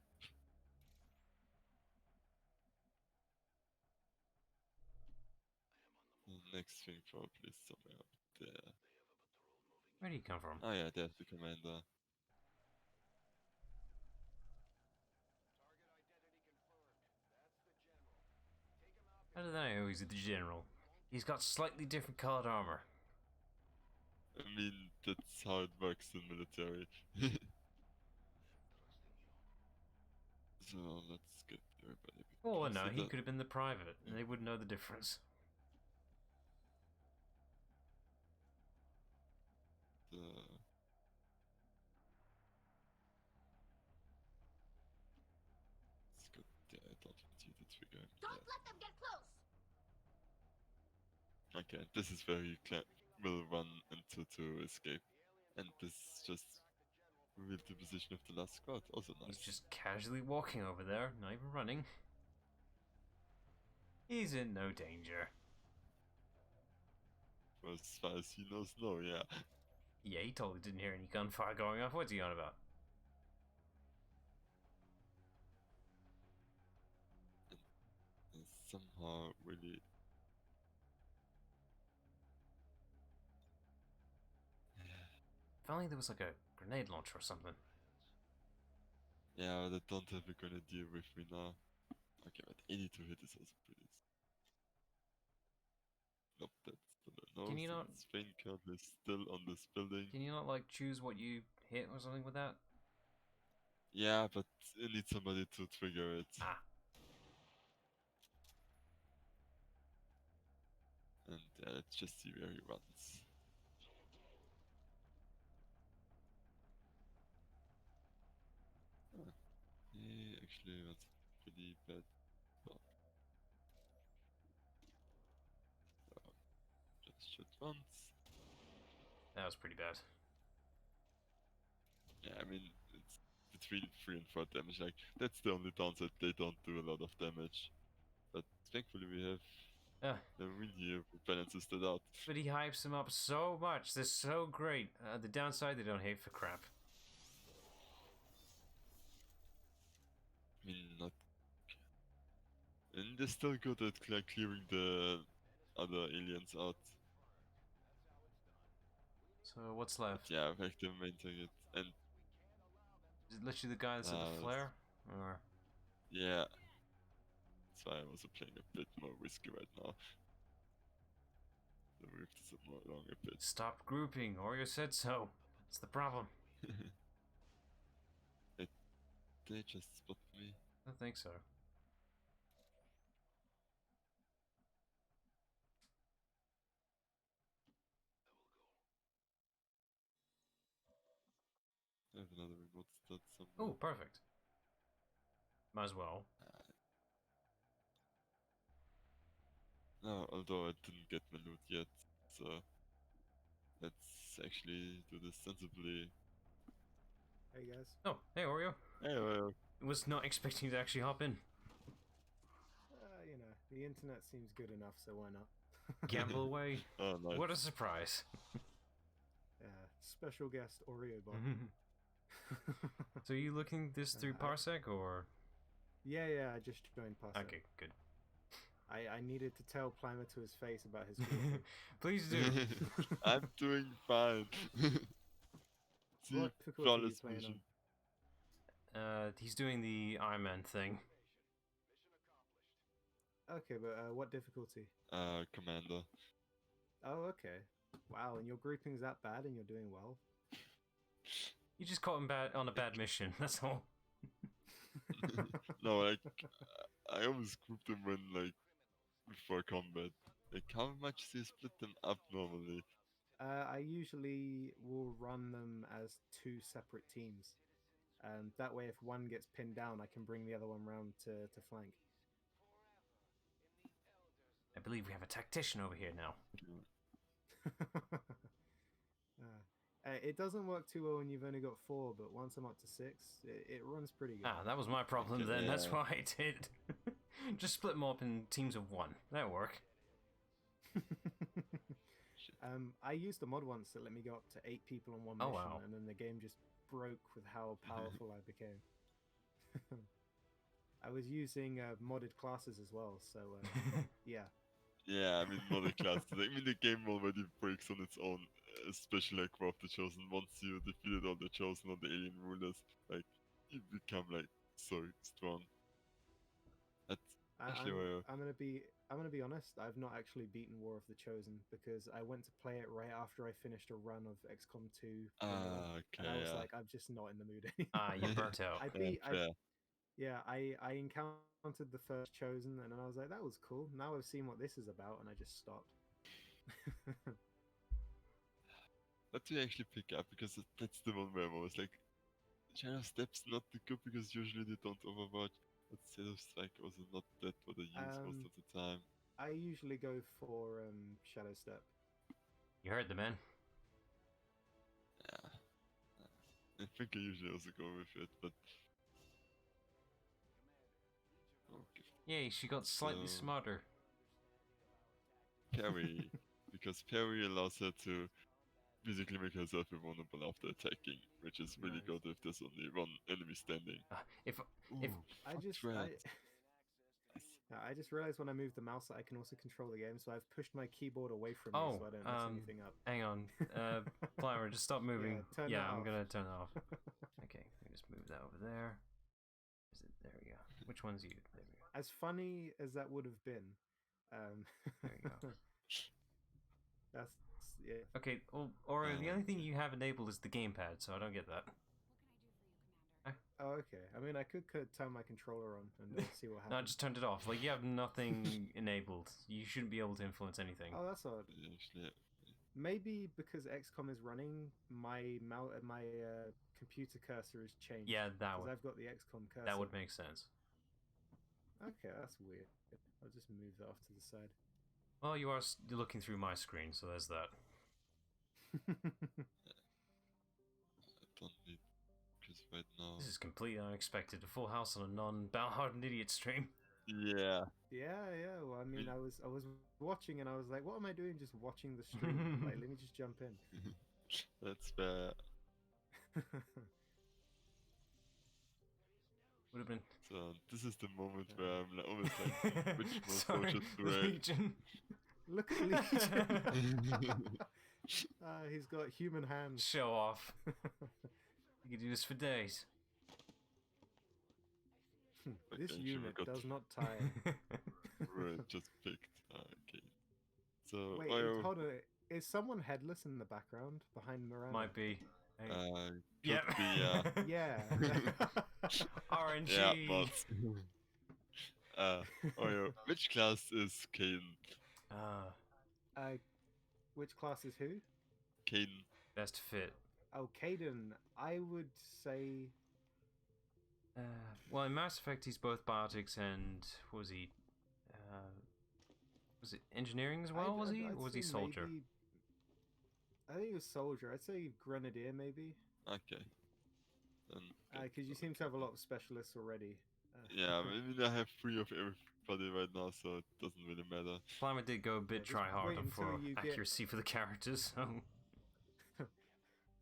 The next thing probably is somewhere up there. Where do you come from? Oh yeah, there's the commander. How did I know he's the general? He's got slightly different colored armor. I mean, that's how it works in military. So let's get everybody. Oh close no, to he the- could have been the private, and they wouldn't know the difference. the Let's go there. I don't want you to trigger. Don't let them get close. Okay, this is where you will run into to escape. And this just revealed the position of the last squad. Also nice. He's just casually walking over there, not even running. He's in no danger. As far as he knows, no, yeah. Yeah, he totally didn't hear any gunfire going off. What's he on about? And somehow really. If only there was like a grenade launcher or something. Yeah, they don't have a grenadier with me now. Okay, but 82 hit is also pretty. Nope, that's still a no. Can you not- Spain currently still on this building. Can you not like choose what you hit or something with that? Yeah, but you need somebody to trigger it. Ah, And let's just see where he runs. Huh. He actually runs pretty bad. Well, just shoot once. that was pretty bad. Yeah, I mean, it's between 3 and 4 damage. Like, that's the only downside. They don't do a lot of damage. But thankfully, we have the win here who balances that out. But he hypes him up so much. They're so great. The downside, they don't hate for crap. I mean, not. And they're still good at clearing the other aliens out. So what's But left? yeah, I've actually maintained it. And Is it literally the guy that's at the flare? Or yeah. That's why I'm also playing a bit more risky right now. The rift is a more longer bit. stop grouping, Oreo said so. That's the problem. They just spot me. I think so. I have another remote start Oh, somewhere. perfect. Might as well. No, although I didn't get my loot yet, so let's actually do this sensibly. Hey guys. Oh, hey Oreo. Hey, well, Was not expecting to actually hop in. You know, the internet seems good enough, so why not? Gamble away. oh nice. What a surprise. Special guest Oreo bot. So are you looking this through Parsec or? Yeah, I just joined Parsec. Okay, good. I needed to tell Plimer to his face about his grouping. Please do. I'm doing fine. See, What difficulty are you flawless playing mission. He's doing the Iron Man thing. Okay, but what difficulty? Commander. Oh, okay. Wow, and your grouping's that bad and you're doing well? You just caught him on a bad mission. That's all. No, like, I always group them when, like, before combat. Like, how much do you split them up normally? I usually will run them as 2 separate teams. That way, if one gets pinned down, I can bring the other one round to flank. I believe we have a tactician over here now. It doesn't work too well when you've only got 4, but once I'm up to 6, it runs pretty good. Ah, that was my problem Okay, then. That's yeah. why I did. Just split them up in teams of 1. That'll work. I used a mod once that let me go up to 8 people on one Oh, mission, wow. and then the game just broke with how powerful I became. I was using modded classes as well, so yeah. Yeah, I mean, modded classes. I mean, the game already breaks on its own, especially like War of the Chosen. Once you defeated all the Chosen or the alien rulers, like, you become, like, so strong. That's actually where... I'm gonna be honest. I've not actually beaten War of the Chosen because I went to play it right after I finished a run of XCOM 2. okay, and I was yeah. like, I'm just not in the mood anymore. Ah, you burnt out. I encountered the first Chosen, and then I was like, that was cool. Now I've seen what this is about, and I just stopped. What do you actually pick up? Because that's the one where I was like, Shadow Step's not the good because usually they don't overwatch. But Shadow Strike also not that what I use most of the time. I usually go for Shadow Step. You heard the man. Yeah. I think I usually also go with it, but... Okay. Yay, she got slightly So- smarter. parry, because parry allows her to basically make herself invulnerable after attacking, which is really Nice. good if there's only one enemy standing. If Ooh, I hot just red. I just realized when I move the mouse that I can also control the game, so I've pushed my keyboard away from me oh, so I don't mess anything up. hang on, Climber, just stop moving. turn that I'm off. gonna turn it off. Okay, let me just move that over there. Is it? There we go. Which one's you? There we go. As funny as that would have been, There you go. that's yeah. Okay, well, or the only thing you have enabled is the gamepad, so I don't get that. Oh, okay. I mean, I could turn my controller on and see what happens. No, I just turned it off. Like, you have nothing enabled. You shouldn't be able to influence anything. Oh, that's odd. Actually, Maybe because XCOM is running, my computer cursor has changed. Yeah, that because would I've got the XCOM cursor. that would make sense. Okay, that's weird. I'll just move that off to the side. Well, you are looking through my screen, so there's that. I don't need, because right now. This is completely unexpected. A full house on a non-Battle-Hardened idiot stream. Yeah. Yeah. Well, I mean, I was watching and I was like, what am I doing? Just watching the stream. Like, let me just jump in. That's fair. Would have been. So this is the moment where I'm like, almost like, which more Sorry, soldiers do I? Legion. Look at Legion. He's got human hands. Show off. You could do this for days. This Okay, unit sure, does not tire. Right, just picked. Okay. So, Wait, hold on. Is someone headless in the background behind Miranda? Might be. Hey. could Yeah. be, Yeah. RNG. yeah, but which class is Caden? Which class is who? Caden. Best fit. Oh, Caden. I would say. Well, in Mass Effect, he's both biotics and what was he? Was it engineering as well? Was he? Or was he say soldier? maybe- I think he was soldier. I'd say grenadier maybe. Okay. Then, Because you seem to have a lot of specialists already. yeah, I mean, I have 3 of everybody right now, so it doesn't really matter. Climber did go a bit just try hard wait until for you get- accuracy for the characters. So.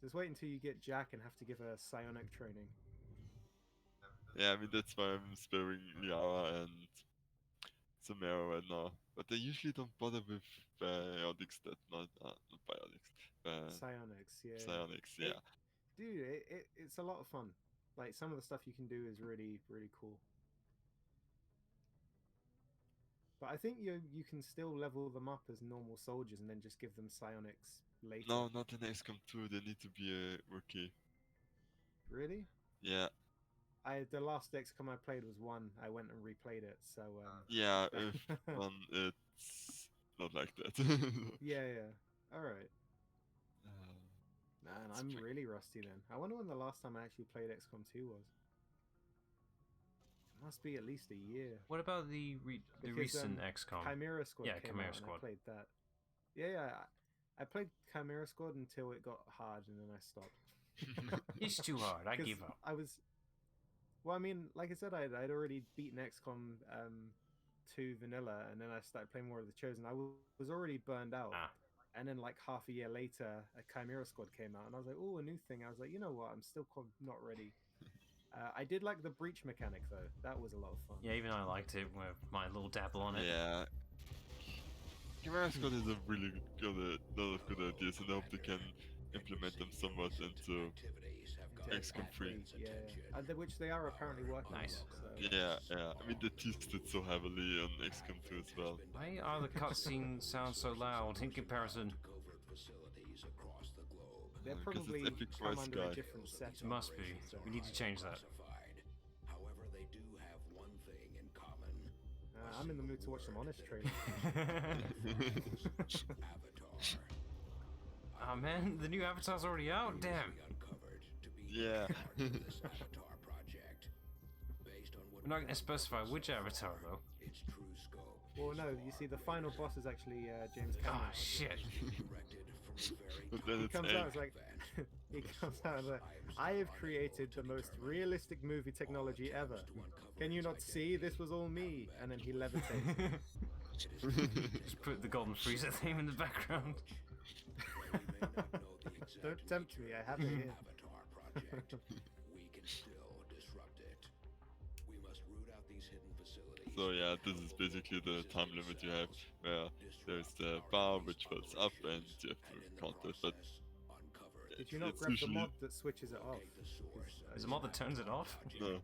Just wait until you get Jack and have to give her psionic training. Yeah, I mean, that's why I'm sparing Liara and Samara right now. But they usually don't bother with biotics that not biotics. Psionics, yeah. Psionics, yeah. Dude, it's a lot of fun. Like, some of the stuff you can do is really, really cool. But I think you can still level them up as normal soldiers and then just give them psionics later. No, not in XCOM 2, they need to be a rookie. Really? Yeah. The last XCOM I played was 1. I went and replayed it, so Yeah, if one, it's not like that. yeah. Alright. Man, Let's I'm check. really rusty then. I wonder when the last time I actually played XCOM 2 was. It must be at least a year. What about the Because, recent XCOM? Chimera Squad Yeah, came Chimera out and Squad. I played that. Yeah. I played Chimera Squad until it got hard and then I stopped. It's too hard. I 'Cause give up. I was... Well, I mean, like I said, I'd already beaten XCOM 2 vanilla, and then I started playing more of the Chosen. I was already burned out. And then, like, half a year later, a Chimera Squad came out, and I was like, oh, a new thing. I was like, you know what, I'm still not ready. I did like the breach mechanic, though. That was a lot of fun. Yeah, even I liked it with my little dabble on it. Yeah. Chimera Squad is a really lot of good ideas, and I hope they can implement them somewhat into XCOM 3. Yeah. Which they are apparently working Nice. on. So. Yeah. I mean, they teased it so heavily on XCOM 2 as well. Why are the cutscenes sound so loud in comparison? They're Because it's probably Epic come Voice under Guy. a different setup. It must be. So. We need to change that. However, they do have one thing in common. I'm in the mood to watch some Honest trailer. Avatar. Oh man, the new Avatar's already out? Damn. Yeah. This Avatar project. Based on what We're not going to specify which Avatar, though. its true scope. Well, no, you see, the final boss is actually James Cameron. Oh, shit. Directed from the very But then He it's comes egg. out as like, he comes out as like, I have created the most realistic movie technology ever. Can you not see? This was all me. And then he levitates. Just put the golden freezer theme in the background. Don't tempt me, I have it here. Avatar project. We can still disrupt it. We must root out these hidden facilities. So yeah, this is basically the time limit you have, where there's the bar which fills up and you have to count it, but Did you not it's grab the usually... mod that switches it off? There's a mod that turns it off? No.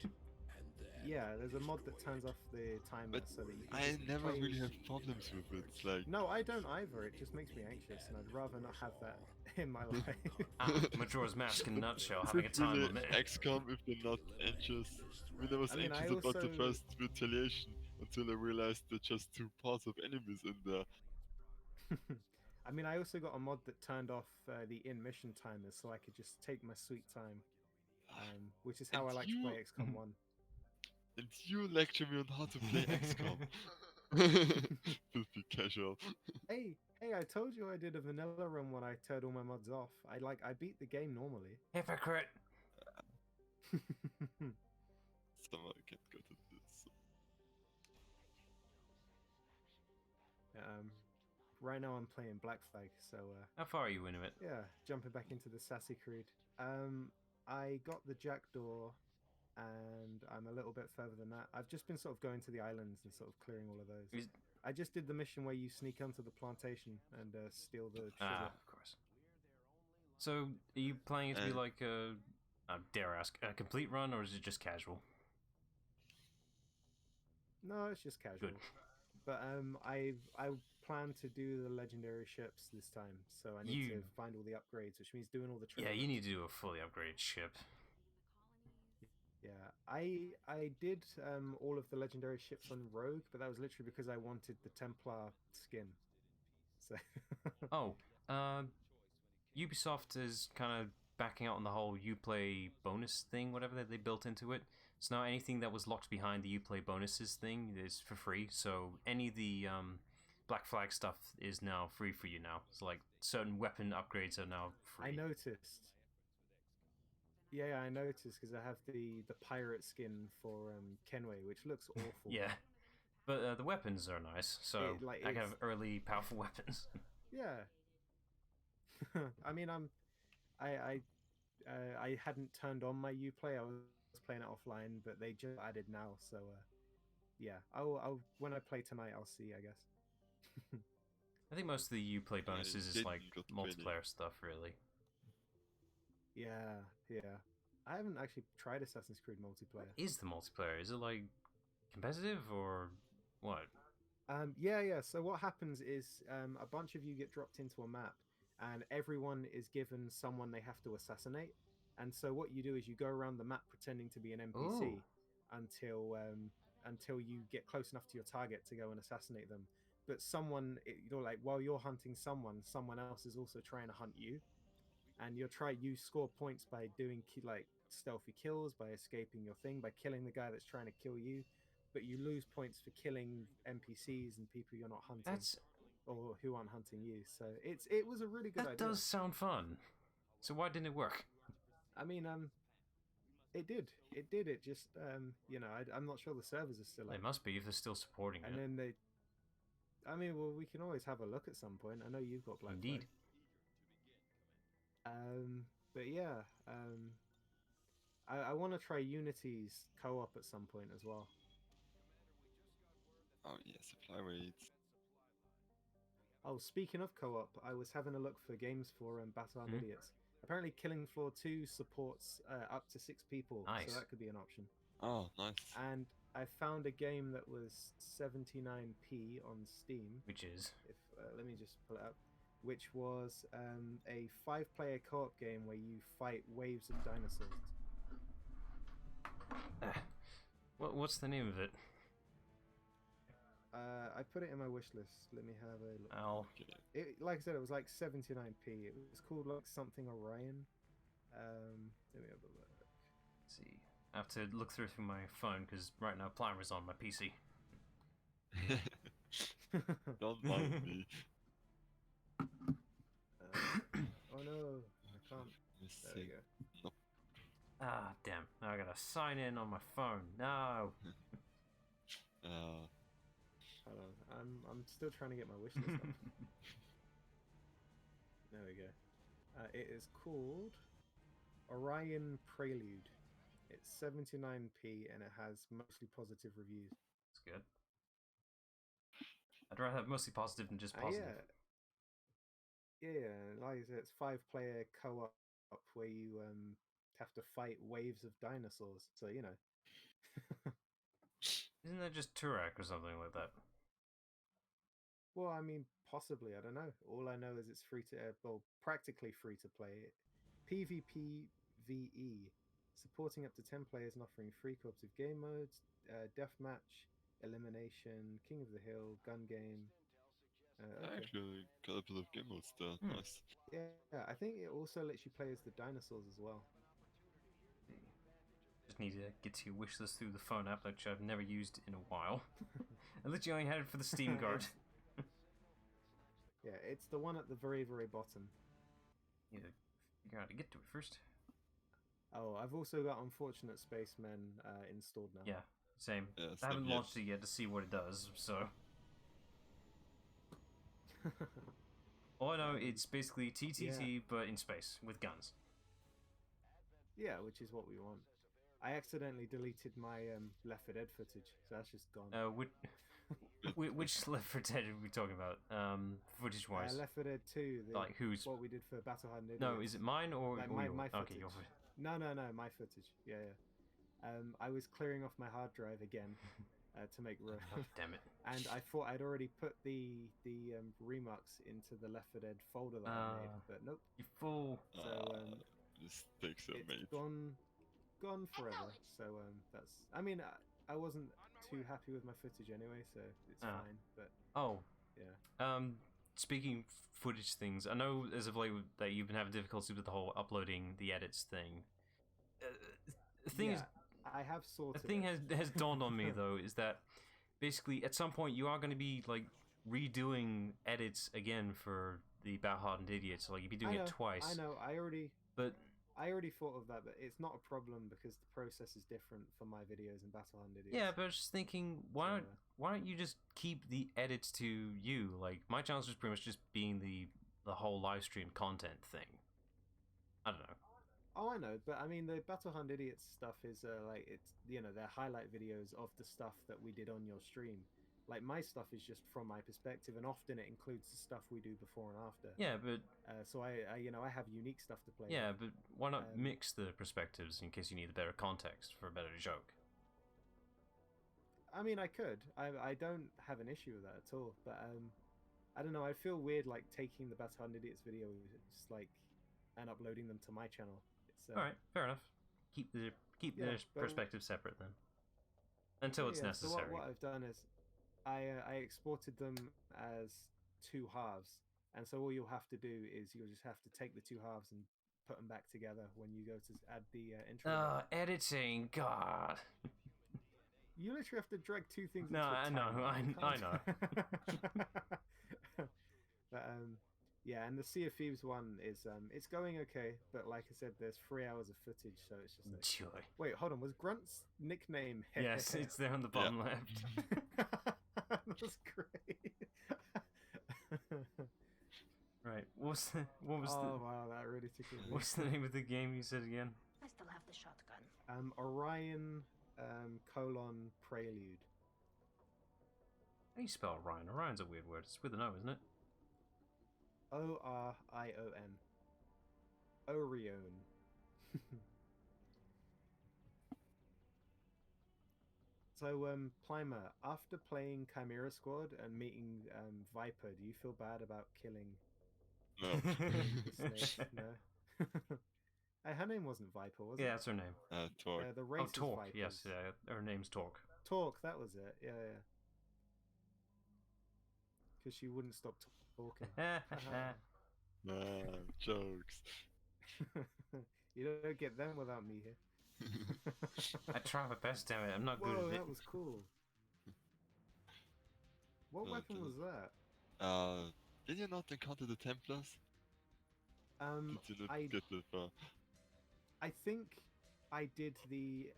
Yeah, there's a mod that turns off the timer But so that you can I just never play- really have problems with it, it's like... No, I don't either. It just makes me anxious, and I'd rather not have that in my life. Majora's Mask in a nutshell, Is having a it time really limit. XCOM if they're not anxious? I mean, I was I mean, anxious I about the also- first retaliation until I realized there are just 2 parts of enemies in there. I mean, I also got a mod that turned off the in-mission timers, so I could just take my sweet time, which is how And I like you- to play XCOM 1. And you lecture me on how to play XCOM. Filthy casual. Hey, I told you I did a vanilla run when I turned all my mods off. I beat the game normally. Hypocrite! Somehow I can't go to this. Right now I'm playing Black Flag, so How far are you into it? yeah, jumping back into the Sassy Creed. I got the Jackdaw, and I'm a little bit further than that. I've just been sort of going to the islands and sort of clearing all of those. Is- I just did the mission where you sneak onto the plantation and steal the sugar. Ah, of course. So, are you planning it to be And- like a... I dare ask, a complete run, or is it just casual? No, it's just casual. Good. But I plan to do the legendary ships this time, so I need to You- find all the upgrades, which means doing all the. Yeah, trade you runs. need to do a fully upgraded ship. Yeah, I did all of the legendary ships on Rogue, but that was literally because I wanted the Templar skin. So. Oh, Ubisoft is kind of backing out on the whole Uplay bonus thing, whatever that they built into it. So now anything that was locked behind the Uplay bonuses thing is for free. So any of the Black Flag stuff is now free for you now. So like certain weapon upgrades are now free. I noticed. Yeah, I noticed because I have the pirate skin for Kenway, which looks awful. Yeah, but the weapons are nice. So It, like, I can it's- have early powerful weapons. Yeah. I mean, I hadn't turned on my Uplay. I was playing it offline, but they just added now. So, yeah, I'll when I play tonight, I'll see. I guess. I think most of the Uplay bonuses is didn't like got training. multiplayer stuff, really. Yeah, yeah. I haven't actually tried Assassin's Creed multiplayer. Is the multiplayer? Is it like competitive or what? Yeah. So what happens is a bunch of you get dropped into a map, and everyone is given someone they have to assassinate. And so what you do is you go around the map pretending to be an NPC until you get close enough to your target to go and assassinate them. But like while you're hunting someone else is also trying to hunt you, and you score points by doing like stealthy kills, by escaping your thing, by killing the guy that's trying to kill you. But you lose points for killing NPCs and people you're not hunting, or who aren't hunting you. So it was a really good That idea. does sound fun. So why didn't it work? I mean, it did. It just, I'm not sure the servers are still up. They must be if they're still supporting And it. then well, we can always have a look at some point. I know you've got Black Indeed. Flag. But yeah, I want to try Unity's co-op at some point as well. Oh yeah, supply rates. Oh, speaking of co-op, I was having a look for games for Battle-Hardened Mhm. Idiots. Apparently, Killing Floor 2 supports up to 6 people, Nice. so that could be an option. Oh, nice. And I found a game that was 79p on Steam. Which is Let me just pull it up. Which was a 5-player co-op game where you fight waves of dinosaurs. what's the name of it? I put it in my wish list. Let me have a look. I'll Okay. Like I said, it was like 79p. It was called like something Orion. Let me have a look. see. I have to look through my phone because right now Plimer's on my PC. Don't mind me. Oh no, I can't. Let's There we see. go. Ah, damn. Now I gotta sign in on my phone. No. Uh, Hold on. I'm still trying to get my wish list up. There we go. It is called Orion Prelude. It's 79p and it has mostly positive reviews. That's good. I'd rather have mostly positive than just positive. Yeah, like I said, it's 5-player co-op where you have to fight waves of dinosaurs. So you know. Isn't that just Turok or something like that? Well, I mean, possibly. I don't know. All I know is it's free to, well, practically free to play. PvPvE, supporting up to 10 players and offering free cooperative game modes, deathmatch, elimination, King of the Hill, gun game. Okay. Actually, got a bit of game modes there. Nice. Yeah, I think it also lets you play as the dinosaurs as well. Just need to get to your wish list through the phone app, which I've never used in a while. I literally only had it for the Steam card. Yeah, it's the one at the very, very bottom. You gotta figure out how to get to it first. Oh, I've also got Unfortunate Spacemen installed now. Yeah, same. Yeah, I haven't same, launched it yet to see what it does, so... All I know, it's basically TTT, but in space, with guns. Yeah, which is what we want. I accidentally deleted my Left 4 Dead footage, so that's just gone. Which Left 4 Dead are we talking about? Footage-wise? Left 4 Dead 2, like who's? what we did for Battle-Hardened. No, is it mine or, like or my footage? Okay, your footage. No, my footage. Yeah. I was clearing off my hard drive again to make room. Oh, damn it! And I thought I'd already put the remux into the Left 4 Dead folder that I made, but nope. You fool! So mistakes are made. it's gone forever. So that's. I mean, I wasn't too happy with my footage anyway, so it's fine. But yeah. Speaking footage things, I know as of late that you've been having difficulty with the whole uploading the edits thing. The thing is, I have sorted. The thing has dawned on me though is that basically at some point you are going to be like redoing edits again for the Battle-Hardened Idiots. Like you'd be doing it twice. I know. I already thought of that, but it's not a problem because the process is different for my videos and Battle-Hardened Idiots. Yeah, but I was just thinking, why don't you just keep the edits to you? Like my channel's just pretty much just being the whole live stream content thing. I don't know. Oh, I know, but I mean the Battle-Hardened Idiots stuff is like it's they're highlight videos of the stuff that we did on your stream. Like my stuff is just from my perspective, and often it includes the stuff we do before and after. Yeah, but so I have unique stuff to play. Yeah, with. but why not mix the perspectives in case you need a better context for a better joke? I mean, I could. I don't have an issue with that at all. But I don't know. I feel weird like taking the Battle-Hardened Idiots videos and uploading them to my channel. It's, all right, fair enough. Keep the perspective separate then, until it's necessary. So what I've done is I exported them as 2 halves, and so all you'll have to do is you'll just have to take the 2 halves and put them back together when you go to add the intro. Editing, God. You literally have to drag 2 things. No, I know, I know. But yeah, and the Sea of Thieves one is it's going okay, but like I said, there's 3 hours of footage, so it's just like... Joy. Wait, hold on, was Grunt's nickname? Yes, it's there on the bottom left. That's great. Right, what was the? Wow, that really tickled me. What's the name of the game you said again? I still have the shotgun. Orion Prelude. How do you spell Orion? Orion's a weird word. It's with an O, isn't it? Orion. Orion. So, Plimer, after playing Chimera Squad and meeting Viper, do you feel bad about killing No. the snake? No. Her name wasn't Viper, was it? Yeah, that's her name. Torque. The race is Torque. Vipers. Yes, yeah. Her name's Torque. Torque, that was it. Yeah. Because she wouldn't stop talking. Jokes. You don't get them without me here. I try my best, damn it. I'm not good at it. That was cool. What weapon was that? Did you not encounter the Templars? Did you not get the far? I think I did the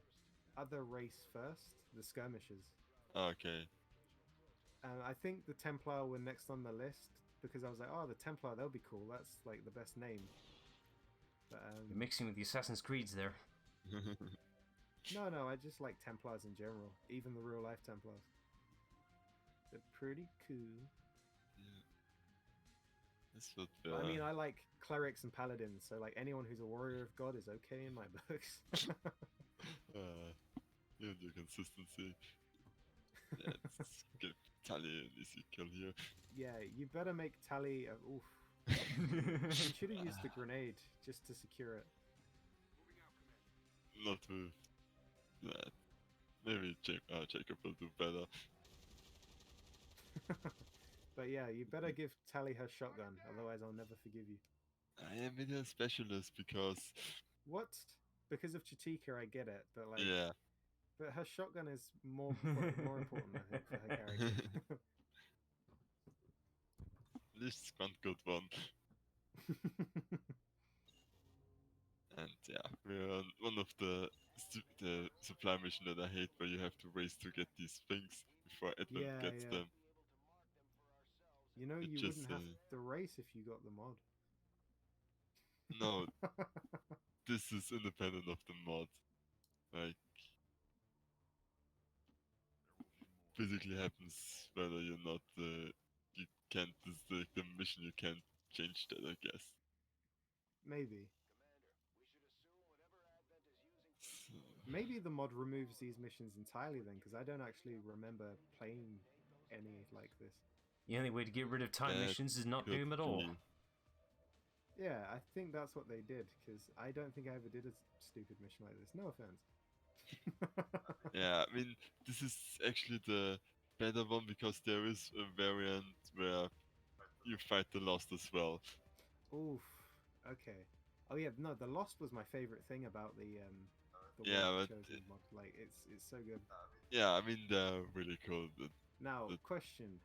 other race first, the skirmishers. Okay. I think the Templar were next on the list because I was like, oh, the Templar, they'll be cool. That's like the best name. But, You're mixing with the Assassin's Creeds there. no, I just like Templars in general, even the real life Templars. They're pretty cool. Yeah. That's what. I mean, I like clerics and paladins, so like anyone who's a warrior of God is okay in my books. You and your consistency. Let's get Tally and Ezekiel here. Yeah, you better make Tally. Oof. You should have used the grenade just to secure it. Not with that. Maybe Jacob will do better. But yeah, you better give Tally her shotgun, otherwise I'll never forgive you. I am in a specialist because. What? Because of Chitika, I get it, but like, Yeah. but her shotgun is more important, I think, for her character. At least one good one. And yeah, we're on one of the supply mission that I hate, where you have to race to get these things before Edmund gets them. You know, you wouldn't have to race if you got the mod. No, this is independent of the mod. Like, physically happens whether you're not. You can't. This is the mission. You can't change that, I guess. Maybe. So, Maybe the mod removes these missions entirely then, because I don't actually remember playing any like this. The only way to get rid of time missions is not do them at all. Yeah, I think that's what they did, because I don't think I ever did a stupid mission like this. No offense. Yeah, I mean, this is actually the better one, because there is a variant where you fight the Lost as well. Oof. Okay. Oh yeah, no, the Lost was my favorite thing about the Chosen mod. Like, it's so good. Yeah, I mean, they're really cool. Now, question: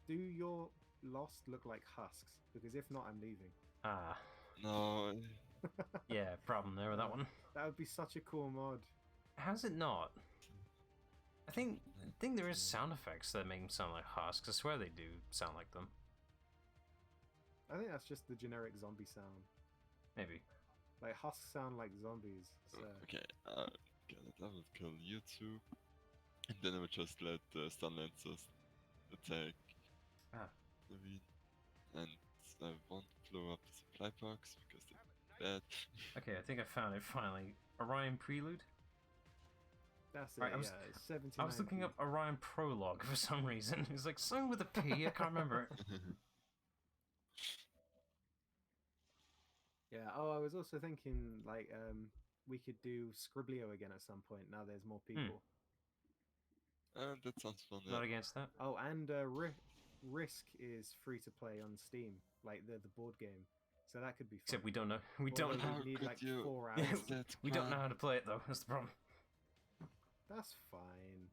do your Lost look like husks? Because if not, I'm leaving. Ah. No. Yeah, problem there with that one. That would be such a cool mod. How's it not? I think there is sound effects that make them sound like husks. I swear they do sound like them. I think that's just the generic zombie sound. Maybe. Like, husks sound like zombies. So. Okay, I will kill you two. And then I will just let the stun lancers attack. Maybe. And I won't blow up the supply box because they're bad. Okay, I think I found it finally. Orion Prelude? That's it, right, it's 79. I was looking up Orion Prologue for some reason. It's like something with a P, I can't remember it. Yeah, oh, I was also thinking, like, we could do Scriblio again at some point, now there's more people. That sounds fun, yeah. Not against that. Oh, and Risk is free to play on Steam, like the board game. So that could be fun. Except we don't know. We don't know. We need like 4 hours. We don't know how to play it, though. That's the problem. That's fine.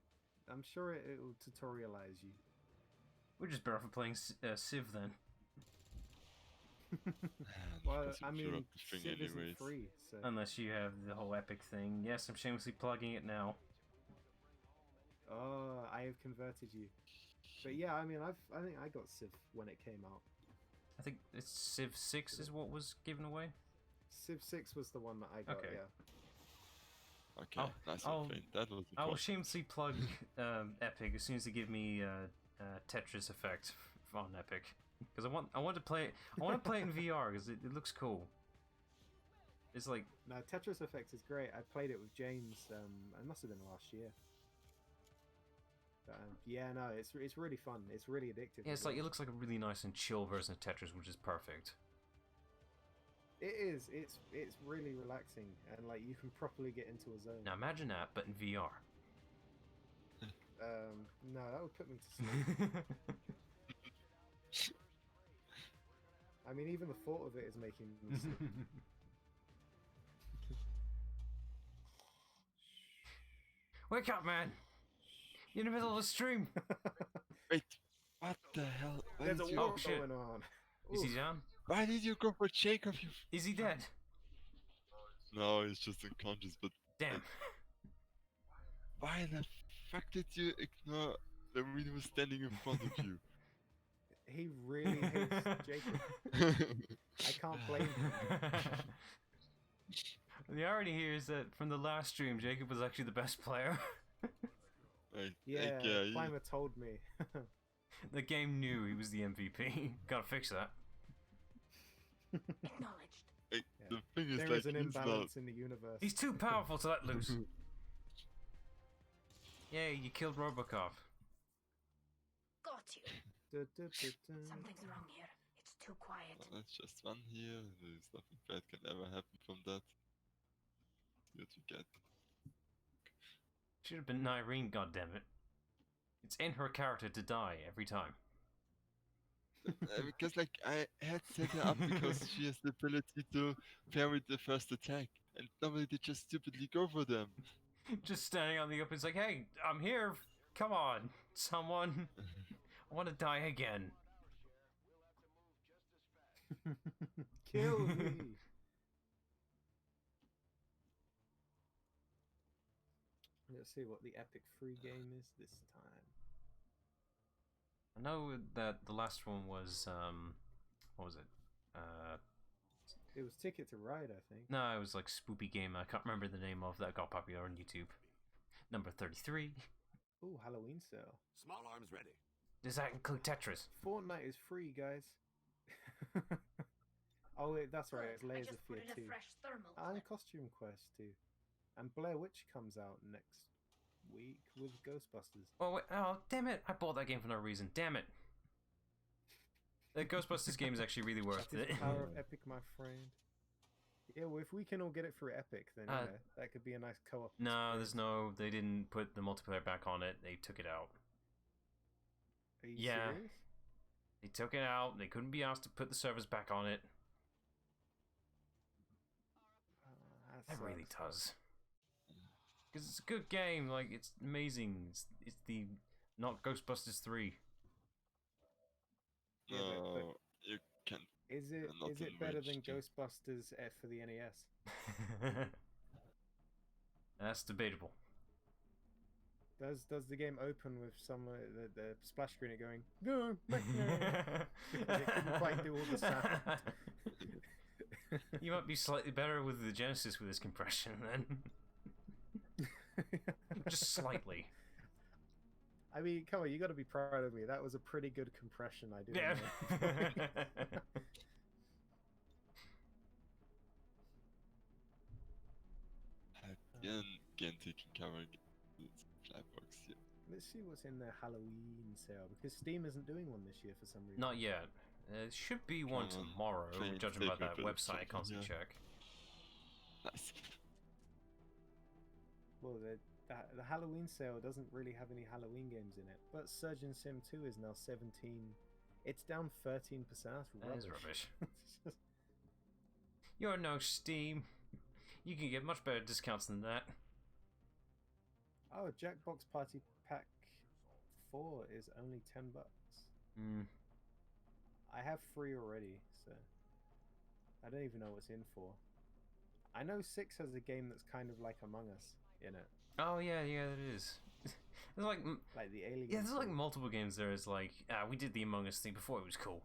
I'm sure it will tutorialize you. We're just better for playing Civ then. Well, I mean, Civ isn't free, so... Unless you have the whole Epic thing. Yes, I'm shamelessly plugging it now. Oh, I have converted you. But yeah, I mean, I think I got Civ when it came out. I think it's Civ 6 is what was given away. Civ 6 was the one that I got, okay. Yeah. Okay, nice one, Fane. That was the I'll shamelessly plug Epic as soon as they give me Tetris Effect on Epic. Because I want to play it. I want to play it in VR because it looks cool. It's like no, Tetris Effect is great. I played it with James. It must have been last year. Yeah, no, it's really fun. It's really addictive. Yeah, it's like it looks like a really nice and chill version of Tetris, which is perfect. It is. It's really relaxing, and like you can properly get into a zone. Now imagine that, but in VR. No, that would put me to sleep. I mean, even the thought of it is making me sleep. Wake up, man! You're in the middle of a stream! Wait, what the hell? There's a war going on. Is he down? Why did you go for Jacob? Is he dead? No, he's just unconscious, but... Damn. Why the fuck did you ignore The Marine was standing in front of you. He really hates Jacob. I can't blame him. The irony here is that from the last stream, Jacob was actually the best player. Yeah, yeah, Climber told me. The game knew he was the MVP. Gotta fix that. Acknowledged. The thing is, There like, is an he's imbalance in the universe. He's too powerful to let loose. Yay, you killed Robocop. Got you. Something's wrong here. It's too quiet. Well, let's just run here. There's nothing bad can ever happen from that. See what we get. Should have been Irene, goddammit. It's in her character to die every time. Because, like, I had set her up because she has the ability to parry the first attack, and normally they just stupidly go for them. Just standing on the open, it's like, hey, I'm here. Come on, someone. I want to die again. Kill me. Let's see what the epic free game is this time. I know that the last one was, what was it? It was Ticket to Ride, I think. No, it was like Spoopy Game. I can't remember the name of that got popular on YouTube. Number 33. Ooh, Halloween sale. Small arms ready. Does that include Tetris? Fortnite is free, guys. Oh, wait, that's right. It's I Layers of just put Fear in a 2. fresh thermal And clip. Costume Quest 2. And Blair Witch comes out next week with Ghostbusters. Oh, wait, oh, damn it. I bought that game for no reason. Damn it. The Ghostbusters game is actually really worth That is it. the power of Epic, my friend. Yeah, well, if we can all get it through Epic, then that could be a nice co-op. No, experience. there's no... They didn't put the multiplayer back on it. They took it out. Are you Yeah. serious? They took it out. They couldn't be asked to put the servers back on it. That really sucks. does. Because it's a good game. Like, it's amazing. It's the... Not Ghostbusters 3. Yeah, but No, you can't. is it not is it better than enriched, yeah. Ghostbusters for the NES? That's debatable. Does the game open with some the splash screen going go back there? Because it couldn't quite do all the sound. You might be slightly better with the Genesis with this compression then. Just slightly. I mean, come on, you got to be proud of me. That was a pretty good compression, I do. Yeah. Again, Gente can cover the flybox here. Let's see what's in their Halloween sale, because Steam isn't doing one this year for some reason. Not yet. There should be one Come on, tomorrow, please judging take by me that for the website I second, constantly yeah. check. Nice. Well, the Halloween sale doesn't really have any Halloween games in it, but Surgeon Sim 2 is now 17. It's down 13%. That's That rubbish. is rubbish. It's just- You're no Steam. You can get much better discounts than that. Oh, Jackbox Party Pack 4 is only $10. Hmm. I have 3 already, so I don't even know what's in for. I know 6 has a game that's kind of like Among Us in it, Oh yeah, it is. There's like, like the Alien. yeah, there's like thing. multiple games. There is like, we did the Among Us thing before it was cool.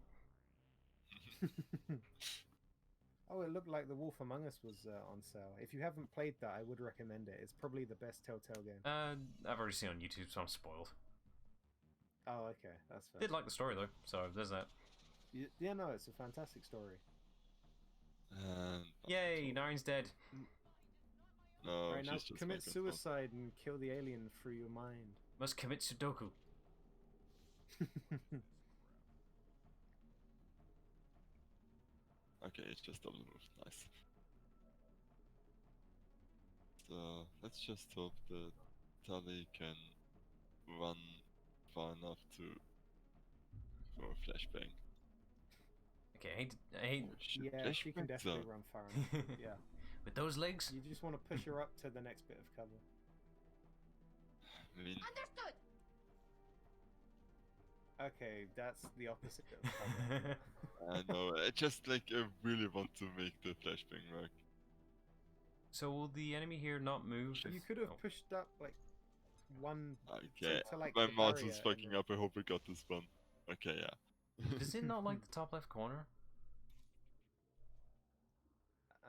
Oh, it looked like The Wolf Among Us was on sale. If you haven't played that, I would recommend it. It's probably the best Telltale game. I've already seen it on YouTube, so I'm spoiled. Oh, okay, that's fair. Did like the story though, so there's that. Yeah, no, it's a fantastic story. And Yay, Nine's dead. no, Right now, she's just commit making fun. suicide and kill the alien through your mind. Must commit Sudoku. Okay, it's just double move. Nice. So let's just hope that Tully can run far enough to for a flashbang. Okay, I hate Oh, shit, Yeah, she can flashbang, definitely so- run far enough. Yeah, with those legs. you just want to push her up to the next bit of cover. I mean, Understood. Okay, that's the opposite of cover. I know. I just like I really want to make the flashbang work. So will the enemy here not move? You if- could have oh. pushed up like one Okay, to like my the mouse barrier was and fucking then- up. I hope I got this one. Okay, yeah. Does it not like the top left corner?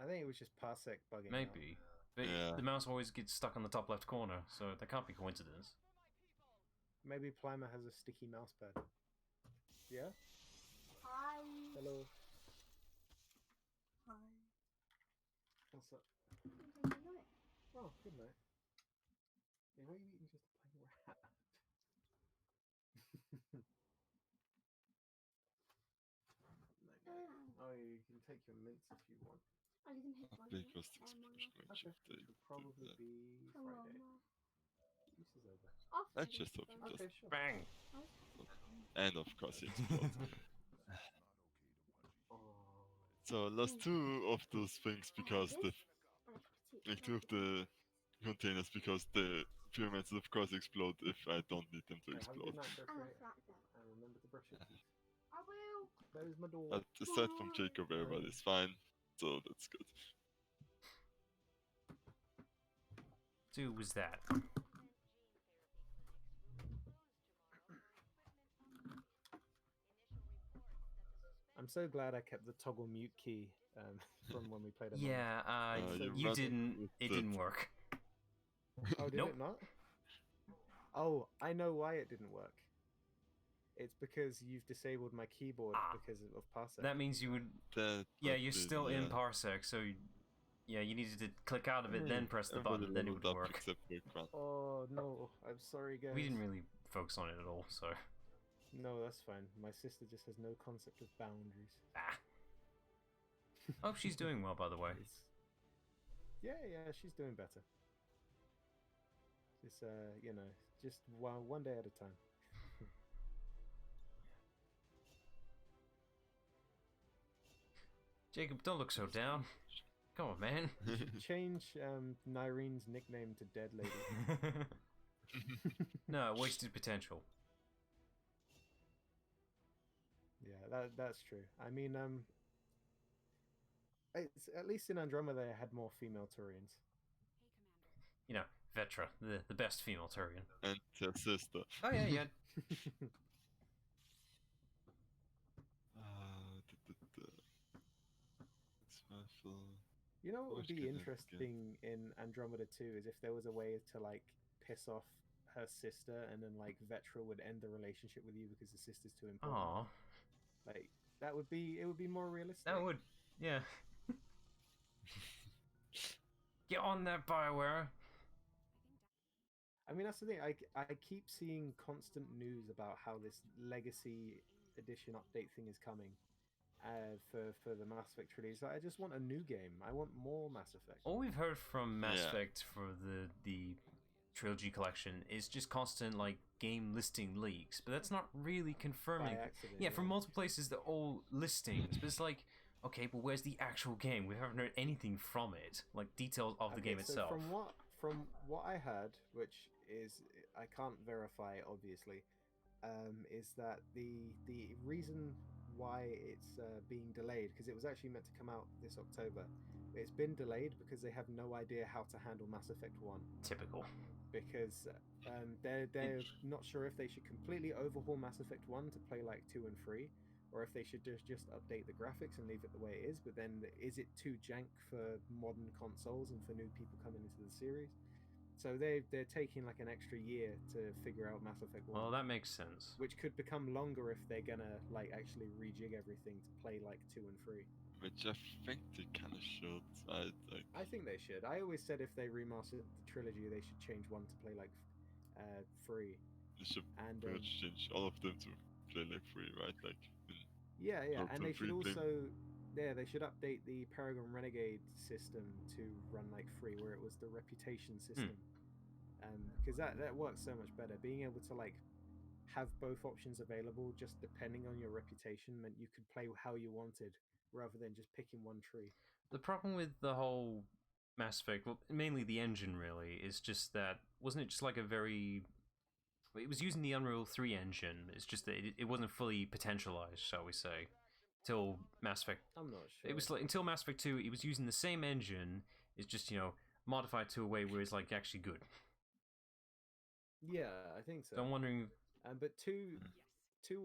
I think it was just Parsec bugging out. Maybe. But Yeah. the mouse always gets stuck on the top left corner, so that can't be coincidence. Maybe Plimer has a sticky mouse pad. Yeah? Hi. Hello. Hi. What's up? Good night. Oh, good night. Yeah, what are you eating just a plain rat? Oh, you can take your mints if you want. Oh, you can hit one. Big was one explosion, Okay, which which they will probably did be Oh, Friday. no. Use is over. I just hope it Okay, does. sure. Bang! And of course it explodes. Oh. So lost two of those things because the like two of the containers because the pyramids of course explode if I don't need them to Okay, have a explode. good night, And a Jeffrey. flat belt. And remember to brush your teeth. I will. There's my door. But aside from Jacob, everybody's fine, so that's good. So who was that? I'm so glad I kept the toggle mute key from when we played Among Us. Yeah, you you run didn't. with It the- didn't work. Oh, did Nope. it not? Oh, I know why it didn't work. It's because you've disabled my keyboard Ah. because of Parsec. That means you would. That Yeah, might you're be- still in yeah. Parsec, so yeah, you needed to click out of it, then press the Everybody button, then it leveled would up work. except for Grant. Oh no, I'm sorry guys. We didn't really focus on it at all, so No, that's fine. My sister just has no concept of boundaries. ah. Hope she's doing well, by the way. Yeah, she's doing better. Just you know, just one day at a time. Jacob, don't look so down. Come on, man. Change Nyrene's nickname to Dead Lady. No, wasted potential. Yeah, that's true. I mean, it's, at least in Andromeda they had more female Turians. You know, Vetra, the best female Turian. And her sister. Oh yeah, yeah. It's rifle. You know what would Which be goodness, interesting in Andromeda 2 is if there was a way to like piss off her sister and then like Vetra would end the relationship with you because the sister's too important. Aw, Like that would be more realistic. that would, yeah. Get on that, Bioware. I mean, that's the thing. I keep seeing constant news about how this Legacy Edition update thing is coming for the Mass Effect trilogy. So I just want a new game. I want more Mass Effect. All we've heard from Mass Yeah. Effect for the trilogy collection is just constant like game listing leaks, but that's not really confirming. By accident, Yeah, from multiple places they're all listings, but it's like, okay, but where's the actual game? We haven't heard anything from it, like details of the Okay, game so itself. From what I heard, which is I can't verify obviously, is that the reason why it's being delayed, because it was actually meant to come out this October, but it's been delayed because they have no idea how to handle Mass Effect 1. Typical. Because they're not sure if they should completely overhaul Mass Effect 1 to play like 2 and 3, or if they should just update the graphics and leave it the way it is. But then is it too jank for modern consoles and for new people coming into the series? So they're taking like an extra year to figure out Mass Effect 1. Well, that makes sense. Which could become longer if they're gonna like actually rejig everything to play like 2 and 3. Which I think they kind of should. I think they should. I always said if they remastered the trilogy, they should change 1 to play like 3. They should And pretty much change all of them to play like free, right? Like, yeah, or and to they should free play. also they should update the Paragon Renegade system to run like free, where it was the reputation system, because that works so much better. Being able to like have both options available, just depending on your reputation, meant you could play how you wanted rather than just picking one tree. The problem with the whole Mass Effect, well, mainly the engine, really, is just that wasn't it just like a very. It was using the Unreal 3 engine. It's just that it wasn't fully potentialized, shall we say, till Mass Effect. I'm not sure. It was like until Mass Effect 2, it was using the same engine. It's just modified to a way where it's like actually good. Yeah, I think so. So I'm wondering. But two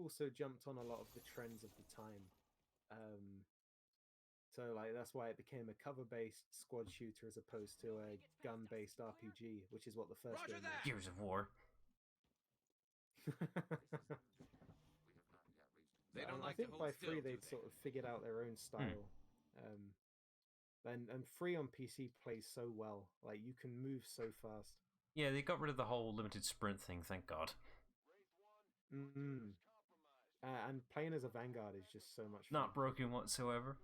also jumped on a lot of the trends of the time. So like that's why it became a cover-based squad shooter as opposed to a gun-based RPG, which is what the first game was. Gears of War. I think by 3 they'd sort of figured out their own style. And 3 on PC plays so well. Like you can move so fast. Yeah, they got rid of the whole limited sprint thing, thank God. And playing as a Vanguard is just so much fun. Not broken whatsoever.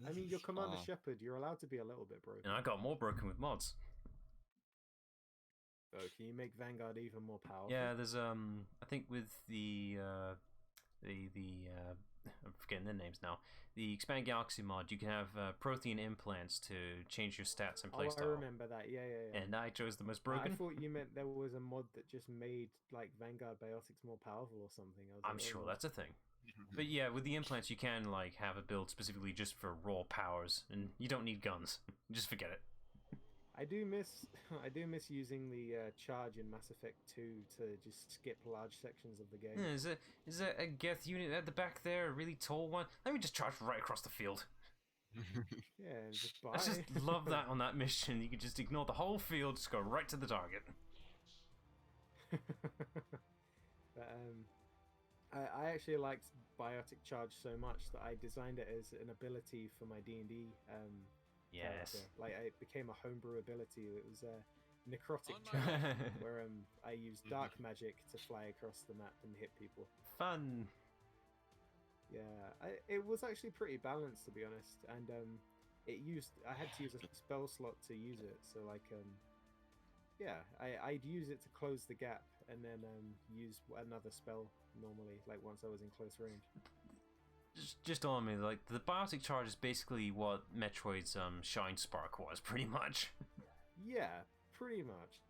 I mean, your Commander far. Shepard, you're allowed to be a little bit broken. And I got more broken with mods. Oh, can you make Vanguard even more powerful? Yeah, there's I think with the I'm forgetting their names now. The Expand Galaxy mod, you can have protein implants to change your stats and playstyle. I remember that. Yeah. And I chose the most broken. I thought you meant there was a mod that just made like Vanguard Biotics more powerful or something. I'm sure that's a thing. But yeah, with the implants, you can like have a build specifically just for raw powers, and you don't need guns. Just forget it. I do miss using the charge in Mass Effect 2 to just skip large sections of the game. Yeah, is there a Geth unit at the back there, a really tall one? Let me just charge right across the field. Yeah, and just buy. I just love that on that mission. You can just ignore the whole field, just go right to the target. But I actually liked Biotic Charge so much that I designed it as an ability for my D&D Yes. character. Like it became a homebrew ability. It was a necrotic charge where I used dark magic to fly across the map and hit people. Fun. Yeah, it was actually pretty balanced to be honest, and I had to use a spell slot to use it. So like yeah, I'd use it to close the gap and then use another spell normally, like once I was in close range. Just on me, like the biotic charge is basically what Metroid's Shine Spark was, pretty much. Yeah, pretty much,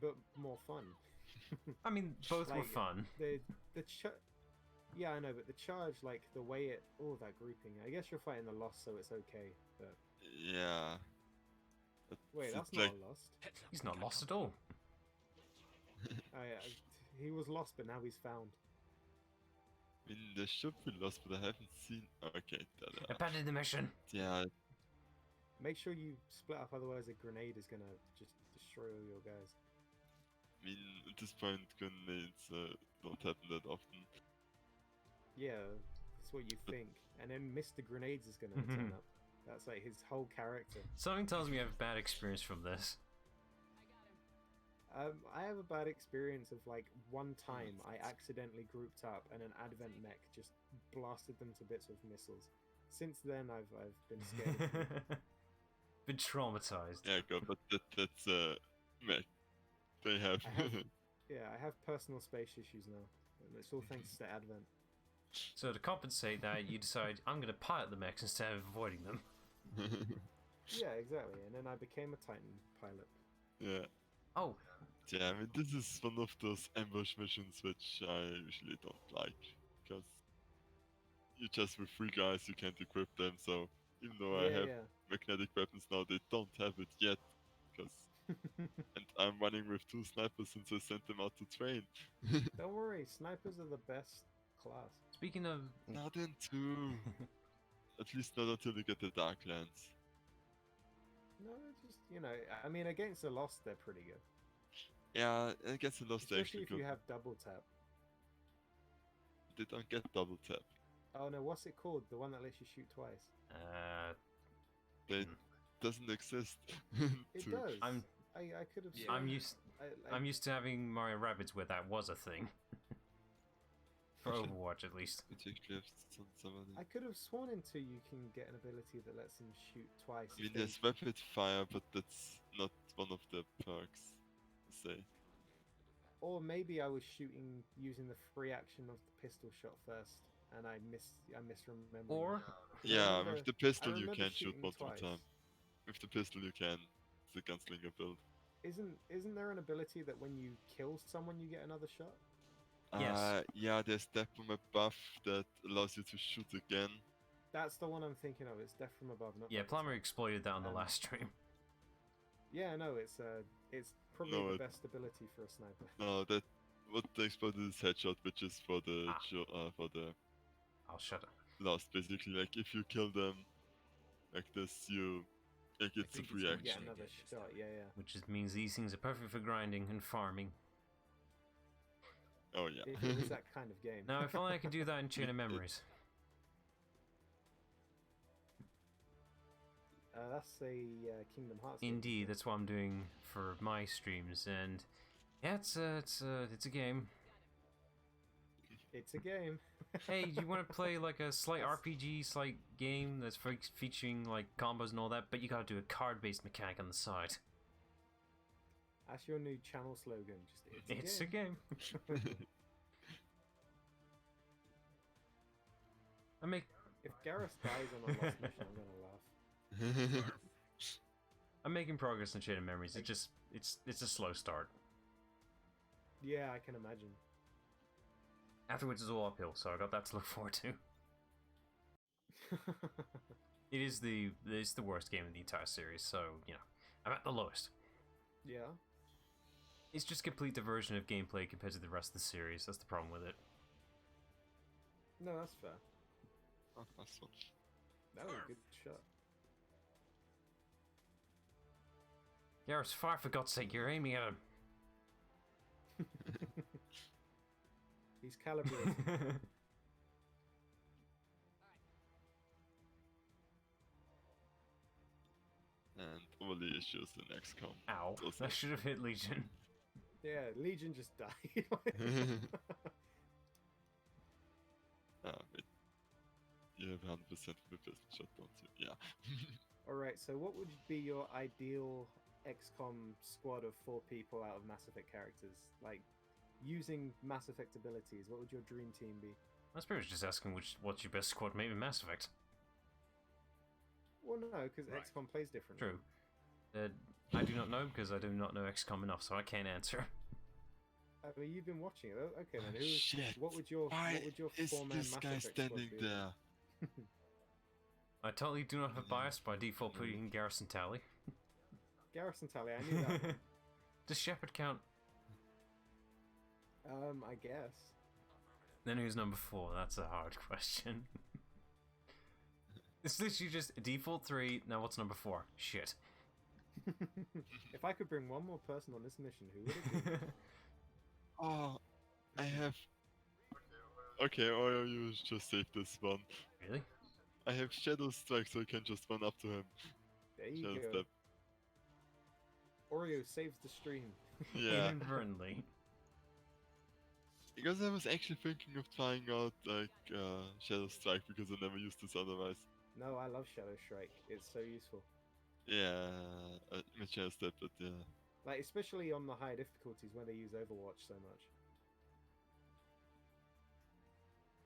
but more fun. I mean, both were Like, fun. Yeah, I know, but the charge, like the way it, that grouping. I guess you're fighting the Lost, so it's okay. But Yeah. wait, It's that's like- not a Lost. He's not lost at all. He was lost, but now he's found. I mean, there should be lost, but I haven't seen. Okay, Abandon the mission. yeah. Make sure you split up, otherwise a grenade is gonna just destroy all your guys. I mean, at this point, grenades don't happen that often. Yeah, that's what you think. And then Mr. Grenades is gonna turn up. That's like his whole character. Something tells me I have a bad experience from this. I have a bad experience of like one time I accidentally grouped up and an Advent mech just blasted them to bits with missiles. Since then, I've been scared of them. Been traumatized. Yeah, God, but that's mech. They have. I have personal space issues now, and it's all thanks to Advent. So to compensate that, you decide I'm going to pilot the mechs instead of avoiding them. Yeah, exactly. And then I became a Titan pilot. Yeah. Oh, Yeah, I mean, this is one of those ambush missions which I usually don't like, because you just with 3 guys, you can't equip them, so even though I have magnetic weapons now, they don't have it yet, because... and I'm running with 2 snipers since I sent them out to train. Don't worry, snipers are the best class. speaking of... Not in 2! At least not until you get the Darklands. No, just, I mean, against the Lost, they're pretty good. Yeah, against the Lost Especially actually if you have double tap. They don't get double tap. Oh no, what's it called? The one that lets you shoot twice. They doesn't exist. It does. I could have. I'm used to having Mario Rabbids where that was a thing. For Overwatch, at least. I could have sworn into you can get an ability that lets them shoot twice. I mean, there's rapid fire, but that's not one of the perks. Say. Or maybe I was shooting using the free action of the pistol shot first, and I misremembered. Or yeah, with the pistol you can shoot shooting multiple times. With the pistol you can. It's a gunslinger build. Isn't there an ability that when you kill someone you get another shot? Yes. Yeah, there's Death from Above that allows you to shoot again. That's the one I'm thinking of. It's Death from Above. Not yeah, Plumber exploited that on the last stream. Yeah, no, it's probably No, the it- best ability for a sniper. No, that what they exploded is headshot, which is for the for the I'll shut up. last. Basically, like if you kill them like this, you like it's a think free it's You get action. another shot. Yeah, yeah. Which just means these things are perfect for grinding and farming. Oh yeah. If it was that kind of game. Now, if only I could do that in Chain of Memories. That's a Kingdom Hearts game. Indeed, that's what I'm doing for my streams, and yeah, it's a game. It's a game. Hey, do you want to play like a slight RPG, slight game that's featuring like combos and all that, but you gotta do a card-based mechanic on the side. That's your new channel slogan. Just It's a game. I make If Garrus dies on a last mission, I'm gonna laugh. I'm making progress in Chain of Memories. It's a slow start. Yeah, I can imagine. Afterwards is all uphill, so I got that to look forward to. It's the worst game in the entire series, so you know I'm at the lowest. Yeah. It's just complete diversion of gameplay compared to the rest of the series. That's the problem with it. No, that's fair. Oh, that's fun. That was a good shot. Garrus, fire for God's sake! You're aiming at him. He's calibrated. And all the issues in XCOM. Ow! Also- That should have hit Legion. Yeah, Legion just died. Wait. You have 100% replacement shot, don't you? Yeah. Alright, so what would be your ideal XCOM squad of 4 people out of Mass Effect characters? Like, using Mass Effect abilities, what would your dream team be? I was pretty much just asking what's your best squad mate in Mass Effect. Well, no, because Right. XCOM plays differently. True. I do not know because I do not know XCOM enough, so I can't answer. I mean, you've been watching it. Okay, then. Shit. What would your Why is 4-man this Mass guy Effect squad standing be? there? I totally do not have bias by default putting Garrison Tally. Garrison Tally, I knew that. Does Shepard count? I guess. Then who's number 4? That's a hard question. It's literally just default 3. Now what's number 4? Shit. If I could bring one more person on this mission, who would it be? Oh, I have. Okay, or you just save this one. Really? I have Shadow Strike, so I can just run up to him. There you Shadow go. Step. Oreo saves the stream. Yeah. Inadvertently. Because I was actually thinking of trying out like Shadow Strike because I never used this otherwise. No, I love Shadow Strike. It's so useful. Yeah, I mean Shadow Step, but yeah. Like, especially on the high difficulties when they use Overwatch so much.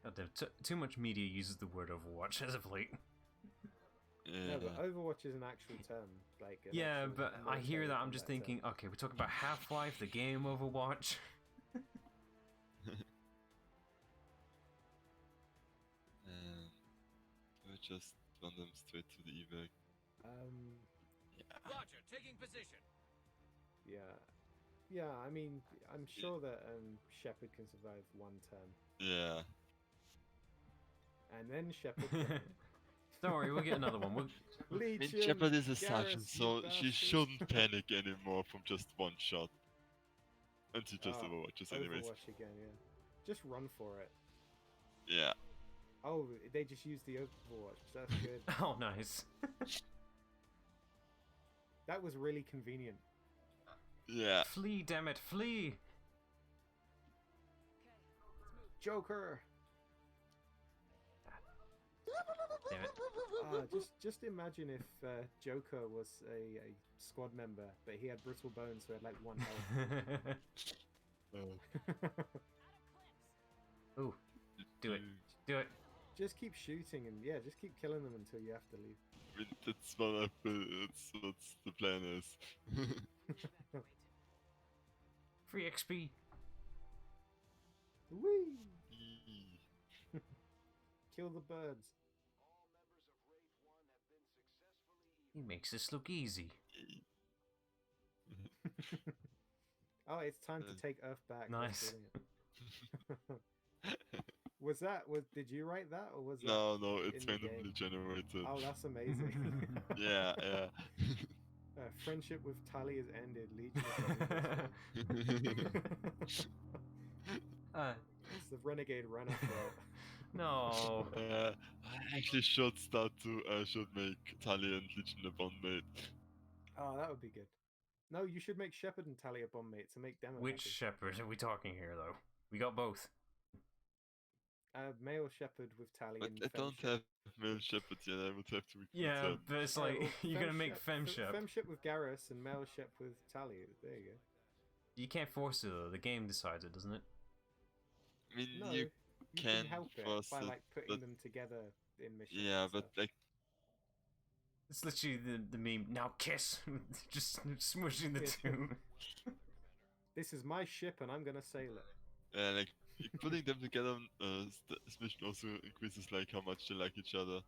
God damn, too much media uses the word Overwatch as of late. Yeah. No, but Overwatch is an actual term. Like, an Yeah, actual but I hear military that. I'm just combat thinking, term. okay, we're talking about Half-Life, the game Overwatch. And we just run them straight to the evac. Yeah. Roger, taking position. Yeah. Yeah, I mean, I'm sure that Shepard can survive one turn. Yeah. And then Shepard... Don't worry, we'll get another one. We'll... I mean, Legion! Shepard is a Garrus, sergeant, you so she bastard. shouldn't panic anymore from just one shot. And she just Ah, overwatches anyways. Overwatch again, yeah. Just run for it. Yeah. Oh, they just used the Overwatch. That's good. Oh, nice. That was really convenient. Yeah. Flee, damn it, flee! Joker! Damn it. Just imagine if Joker was a squad member, but he had brittle bones, so he had like 1 health. Ooh, do it. Do it. Just keep shooting and yeah, just keep killing them until you have to leave. I mean, that's what it's what the plan is. Free XP. Whee! Kill the birds. He makes this look easy. Oh, it's time to take Earth back. Nice. Did you write that or was that No, it's in the randomly game? generated. Oh, that's amazing. Yeah. Friendship with Tali has ended. Legion of Enemies. It's the renegade runner route. No. I actually should make Tali and Legion a bondmate. Oh, that would be good. No, you should make Shepard and Tali a bomb mate to make them Which happy. Shepherd are we talking here, though? We got both. Male Shepard with Tali But and I Fem don't Shep. have male Shepard yet. I would have to recruit Yeah, him. but it's Alright, like well, you're gonna make Femshep. Femshep with Garrus and male Shep with Tali. There you go. You can't force it though. The game decides it, doesn't it? I mean, No, you can can help it force by it, like putting but- them together in missions. yeah, and but stuff. like, It's literally the meme. Now kiss, just smushing the Yeah. two. This is my ship and I'm gonna sail it. like putting them together on this mission also increases like how much they like each other.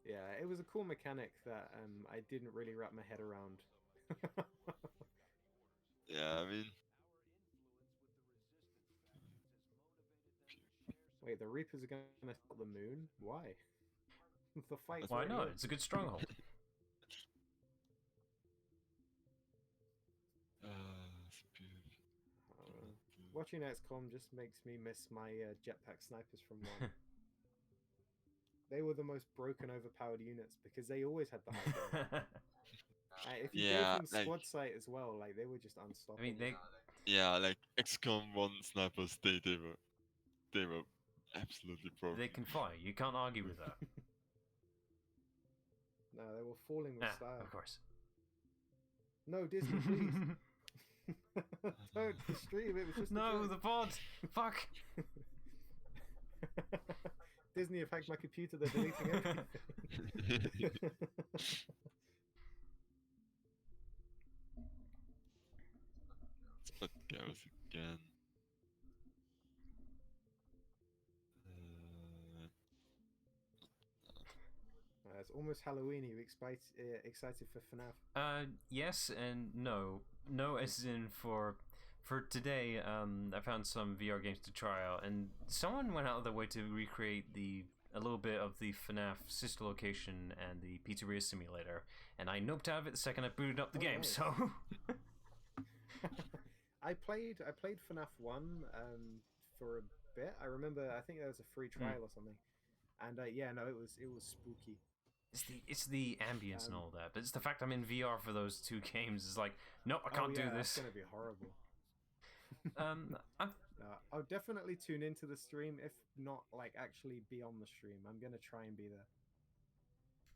Yeah, it was a cool mechanic that I didn't really wrap my head around. Yeah, I mean, Wait, the Reapers are gonna stop the moon? Why? The fight's Why already not? on. It's a good stronghold. CPU. Watching XCOM just makes me miss my jetpack snipers from one. They were the most broken, overpowered units because they always had the high ground. If you Yeah, gave them like- squad sight as well, like they were just unstoppable. I mean, they Yeah, like XCOM 1 snipers, they were absolutely broken. they can fly. You can't argue with that. No, they were falling with Ah, style. of course. No, Disney, please. Don't stream. It was just a No, joke. the pod. Fuck. Disney have hacked my computer. They're deleting everything. But Garrus again. It's almost Halloween. Are you excited for FNAF? Yes and no. No, as in for today. I found some VR games to try out, and someone went out of their way to recreate a little bit of the FNAF sister location and the pizzeria simulator, and I noped out of it the second I booted up the Oh, game. nice. So I played FNAF 1 for a bit. I remember. I think there was a free trial or something. And yeah, no, it was spooky. it's the ambience and all that, but it's the fact I'm in VR for those two games is like, nope, I can't do this. It's gonna be horrible. I'm I'll definitely tune into the stream, if not like actually be on the stream. I'm gonna try and be there.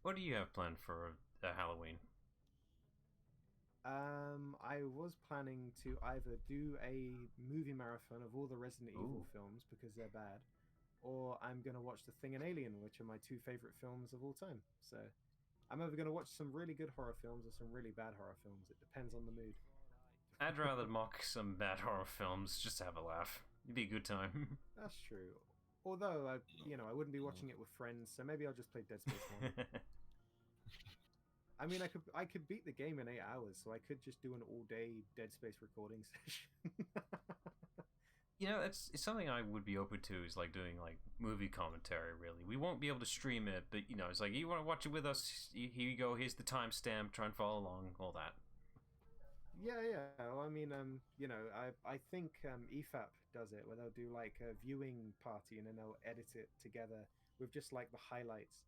What do you have planned for Halloween? I was planning to either do a movie marathon of all the Resident Evil films because they're bad, or I'm gonna watch The Thing and Alien, which are my two favorite films of all time. So I'm either gonna watch some really good horror films or some really bad horror films. It depends on the mood. I'd rather mock some bad horror films just to have a laugh. It'd be a good time. That's true. Although I wouldn't be watching it with friends, so maybe I'll just play Dead Space 1. I mean, I could beat the game in 8 hours, so I could just do an all-day Dead Space recording session. You know, it's something I would be open to, is like doing like movie commentary. Really, we won't be able to stream it, but you know, it's like, you want to watch it with us? Here you go. Here's the timestamp. Try and follow along. All that. Yeah. Well, I mean, I think EFAP does it, where they'll do like a viewing party and then they'll edit it together with just like the highlights.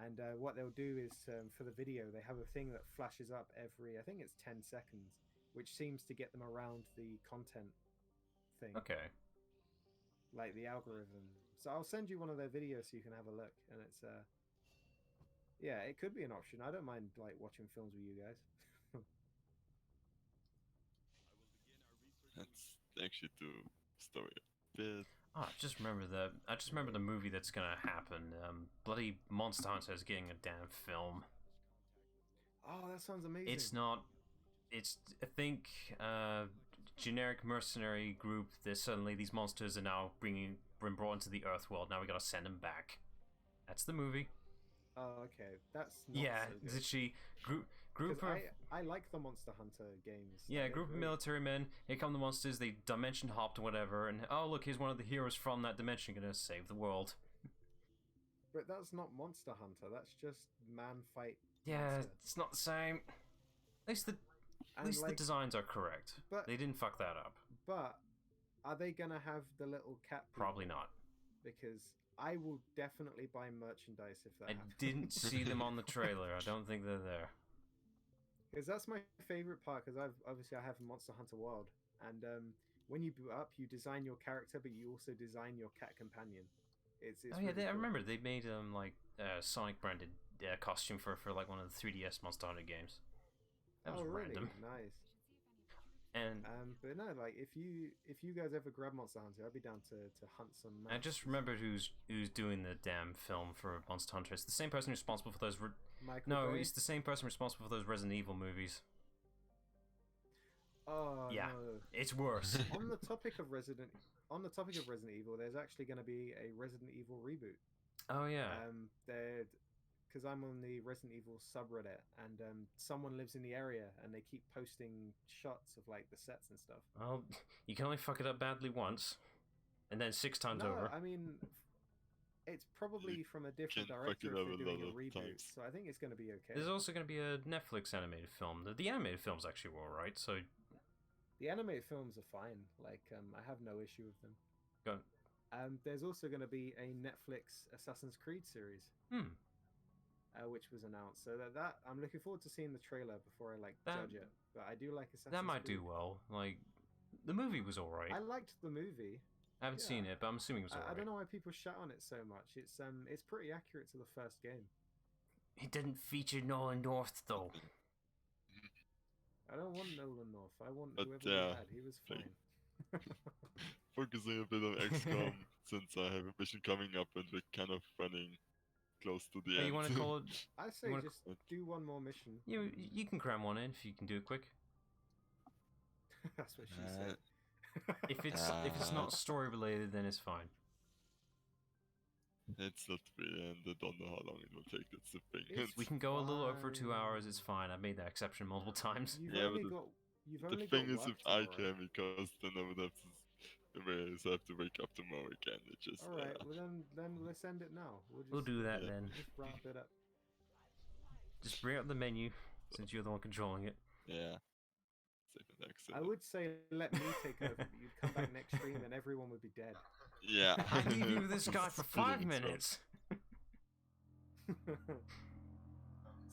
And what they'll do is, for the video, they have a thing that flashes up every, I think it's 10 seconds, which seems to get them around the content thing. Okay. Like the algorithm. So I'll send you one of their videos so you can have a look. And it's, yeah, it could be an option. I don't mind like watching films with you guys. That's actually the story a bit. Oh, I just remember the movie that's gonna happen. Bloody Monster Hunter is getting a damn film. Oh, that sounds amazing. It's not. It's, I think, generic mercenary group. There's suddenly these monsters are now been brought into the Earth world. Now we gotta send them back. That's the movie. Oh, okay, that's not Yeah, so good. literally group Because of I like the Monster Hunter games. yeah, They're group of great. military men. Here come the monsters. They dimension hopped or whatever, and oh look, here's one of the heroes from that dimension gonna save the world. But that's not Monster Hunter. That's just man fight Yeah, monster. it's not the same. At And least the like, designs are correct. but They didn't fuck that up. but are they gonna have the little cat? Probably people? not. Because I will definitely buy merchandise if that I happens. didn't see them on the trailer. I don't think they're there. Because that's my favorite part. Because I have Monster Hunter World, and when you boot up, you design your character, but you also design your cat companion. It's Oh yeah, really I cool. remember they made like Sonic branded costume for like one of the 3DS Monster Hunter games. That was really random. nice. And But no, like if you guys ever grab Monster Hunter, I'd be down to hunt some. I just remembered who's doing the damn film for Monster Hunter. It's the same person responsible for those. Michael Bay? It's the same person responsible for those Resident Evil movies. Oh Yeah. no. It's worse. On the topic of Resident Evil, there's actually going to be a Resident Evil reboot. Oh yeah. Because I'm on the Resident Evil subreddit, and someone lives in the area, and they keep posting shots of like the sets and stuff. Well, you can only fuck it up badly once, and then 6 times over. I mean, it's probably from a different can fuck director it if up they're a doing lot a of reboot, times. so I think it's going to be okay. There's also going to be a Netflix animated film. The animated film's actually alright, so The animated films are fine. Like, I have no issue with them. go. There's also going to be a Netflix Assassin's Creed series, which was announced. So that I'm looking forward to seeing the trailer before I judge it. But I do like Assassin's That might Creed. do well. Like, the movie was alright. I liked the movie. I haven't seen it, but I'm assuming it was I alright. don't know why people shout on it so much. It's pretty accurate to the first game. It didn't feature Nolan North though. I don't want Nolan North. I want But, whoever we had. He was like- fine. Focusing a bit on XCOM, since I have a mission coming up and we're kind of running close to the Hey, end. you want to call it? I say wanna- just do one more mission. You can cram one in if you can do it quick. That's what she said. If it's not story related, then it's fine. It's not really, and I don't know how long it will take. That's the thing. It's We can go a little over fine. 2 hours. It's fine. I've made that exception multiple times. You've Yeah, only but got. You've The only thing got is, work if I tomorrow. can, because then I would have to wake up tomorrow again. It just All right. Well then let's end it now. We'll do that Yeah. then. Just wrap it up. Just bring up the menu since you're the one controlling it. yeah. Save the next. I would say let me take over, but you'd come back next stream and everyone would be dead. Yeah. I leave you with this guy for Feeling 5 so. minutes.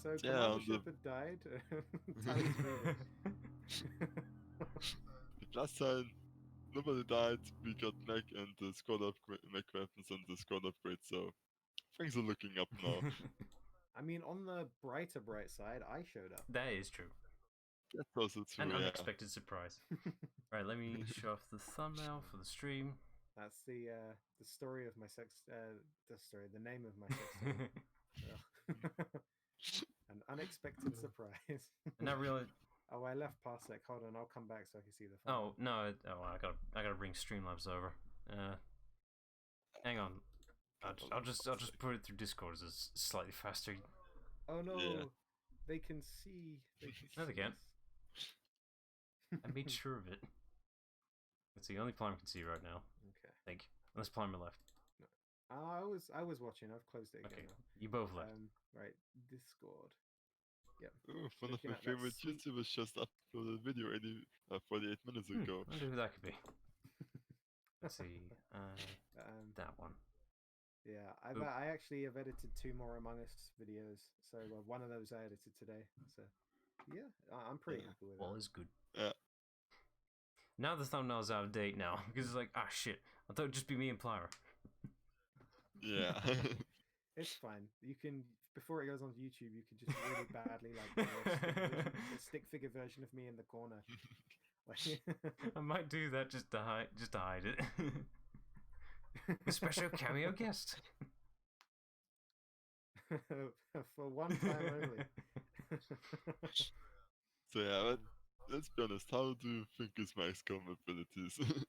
So Yeah, Commander on the- Shepard died. Time is moving. Last time, nobody died. We got mech and the squad mech weapons and the squad upgrade, so things are looking up now. I mean, on the bright side, I showed up. That is true. That's also true. An Yeah. unexpected surprise. Right, let me show off the thumbnail for the stream. That's the story of my sex. The name of my sex. So. An unexpected surprise. Not really. Oh, I left Parsec. Hold on, I'll come back so I can see the. Oh no! I gotta bring Streamlabs over. Hang on. I'll just put it through Discord as it's slightly faster. Oh no! Yeah. They can see. They can No, they see can't. us. I made sure of it. It's the only Plimer can see right now. Okay. I think, unless Plimer left. I was watching. I've closed it again. Okay, now. you both left. Right, Discord. Yep. Ooh, one of Looking my at that favorite sweet- YouTubers just uploaded a video 48 minutes ago. I wonder who that could be. Let's see. That one. Yeah, Oop. I actually have edited 2 more Among Us videos. So one of those I edited today. So yeah, I'm pretty happy with All it. is good. Yeah. Now the thumbnail's out of date now because it's like, ah shit. I thought it'd just be me and Plimer. Yeah. It's fine. You can before it goes on YouTube, you can just really badly do a stick figure version of me in the corner. Like, I might do that just to hide it. A special cameo guest. for one time only. So yeah, but let's be honest. How do you think is my XCOM abilities?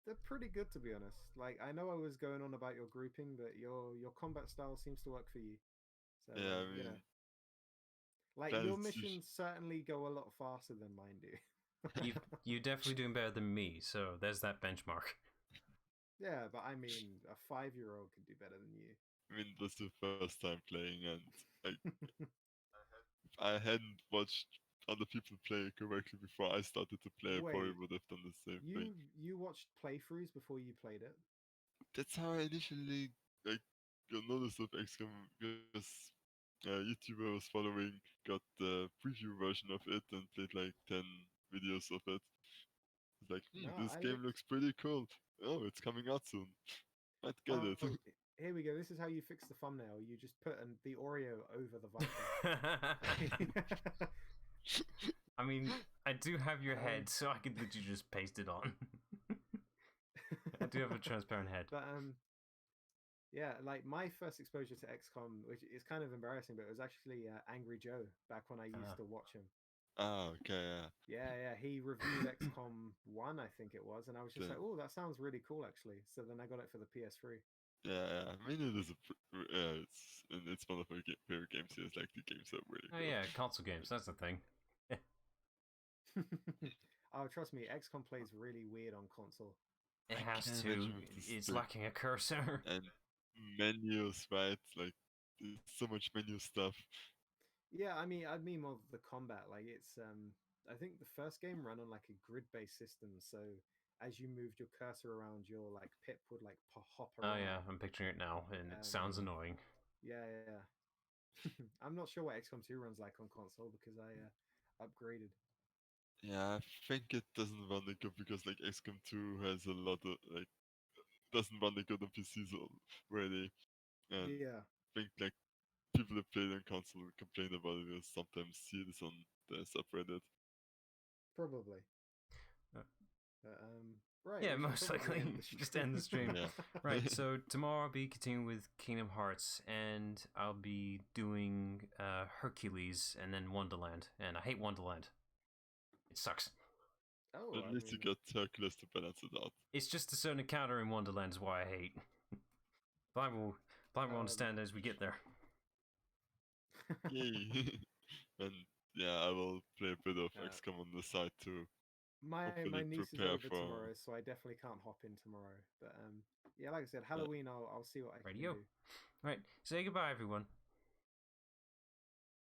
They're pretty good to be honest. Like I know I was going on about your grouping, but your combat style seems to work for you. So Yeah, I you mean, know, like that your is missions certainly go a lot faster than mine do. You're definitely doing better than me, so there's that benchmark. Yeah, but I mean, a 5-year-old could do better than you. I mean, that's the first time playing, and I hadn't watched other people play correctly before I started to play. I probably Wait, would have done the same thing. you watched playthroughs before you played it? That's how I initially got notice of XCOM, because a YouTuber I was following got the preview version of it and played like 10 videos of it. It's like, No, this I game looked. looks pretty cool. Oh, it's coming out soon. Might get Oh, it. here we go. This is how you fix the thumbnail. You just put the Oreo over the Viper. I mean, I do have your Um, head, so I could literally just paste it on. I do have a transparent head. But yeah, like my first exposure to XCOM, which is kind of embarrassing, but it was actually Angry Joe back when I used to watch him. Ah, okay, yeah. Yeah, he reviewed XCOM 1, I think it was, and I was just Yeah. like, oh, that sounds really cool, actually. So then I got it for the PS3. Yeah. I mean, it is it's one of my favorite games. It's like the games are really Oh good. yeah, console games, that's the thing. Oh, trust me, XCOM plays really weird on console. It I has can't to. imagine with the It's stick lacking a cursor. and menus, right? Like, there's so much menu stuff. Yeah, I mean more of the combat. Like it's I think the first game ran on like a grid-based system, so as you moved your cursor around, your like pip would like hop Oh around. yeah, I'm picturing it now, and it sounds annoying. Yeah. I'm not sure what XCOM 2 runs like on console because I upgraded. Yeah, I think it doesn't run that good because like XCOM 2 has a lot of like doesn't run that good on PCs already, and Yeah, I think like people that play it on console complain about it. You'll sometimes see this on the subreddit. probably. Uh, Right. Yeah, We should most probably likely. end the Just end the stream. Yeah. Right, so tomorrow I'll be continuing with Kingdom Hearts, and I'll be doing Hercules and then Wonderland. And I hate Wonderland. It sucks. Oh, At least you got Hercules to balance it out. It's just a certain encounter in Wonderland is why I hate. Blind will understand as we get there. Yay! And yeah, I will play a bit of Yeah. XCOM on the side too. my Hopefully niece is prepare over for- tomorrow, so I definitely can't hop in tomorrow. But yeah, like I said, Halloween I'll see what I can Radio. do. Right, say goodbye, everyone.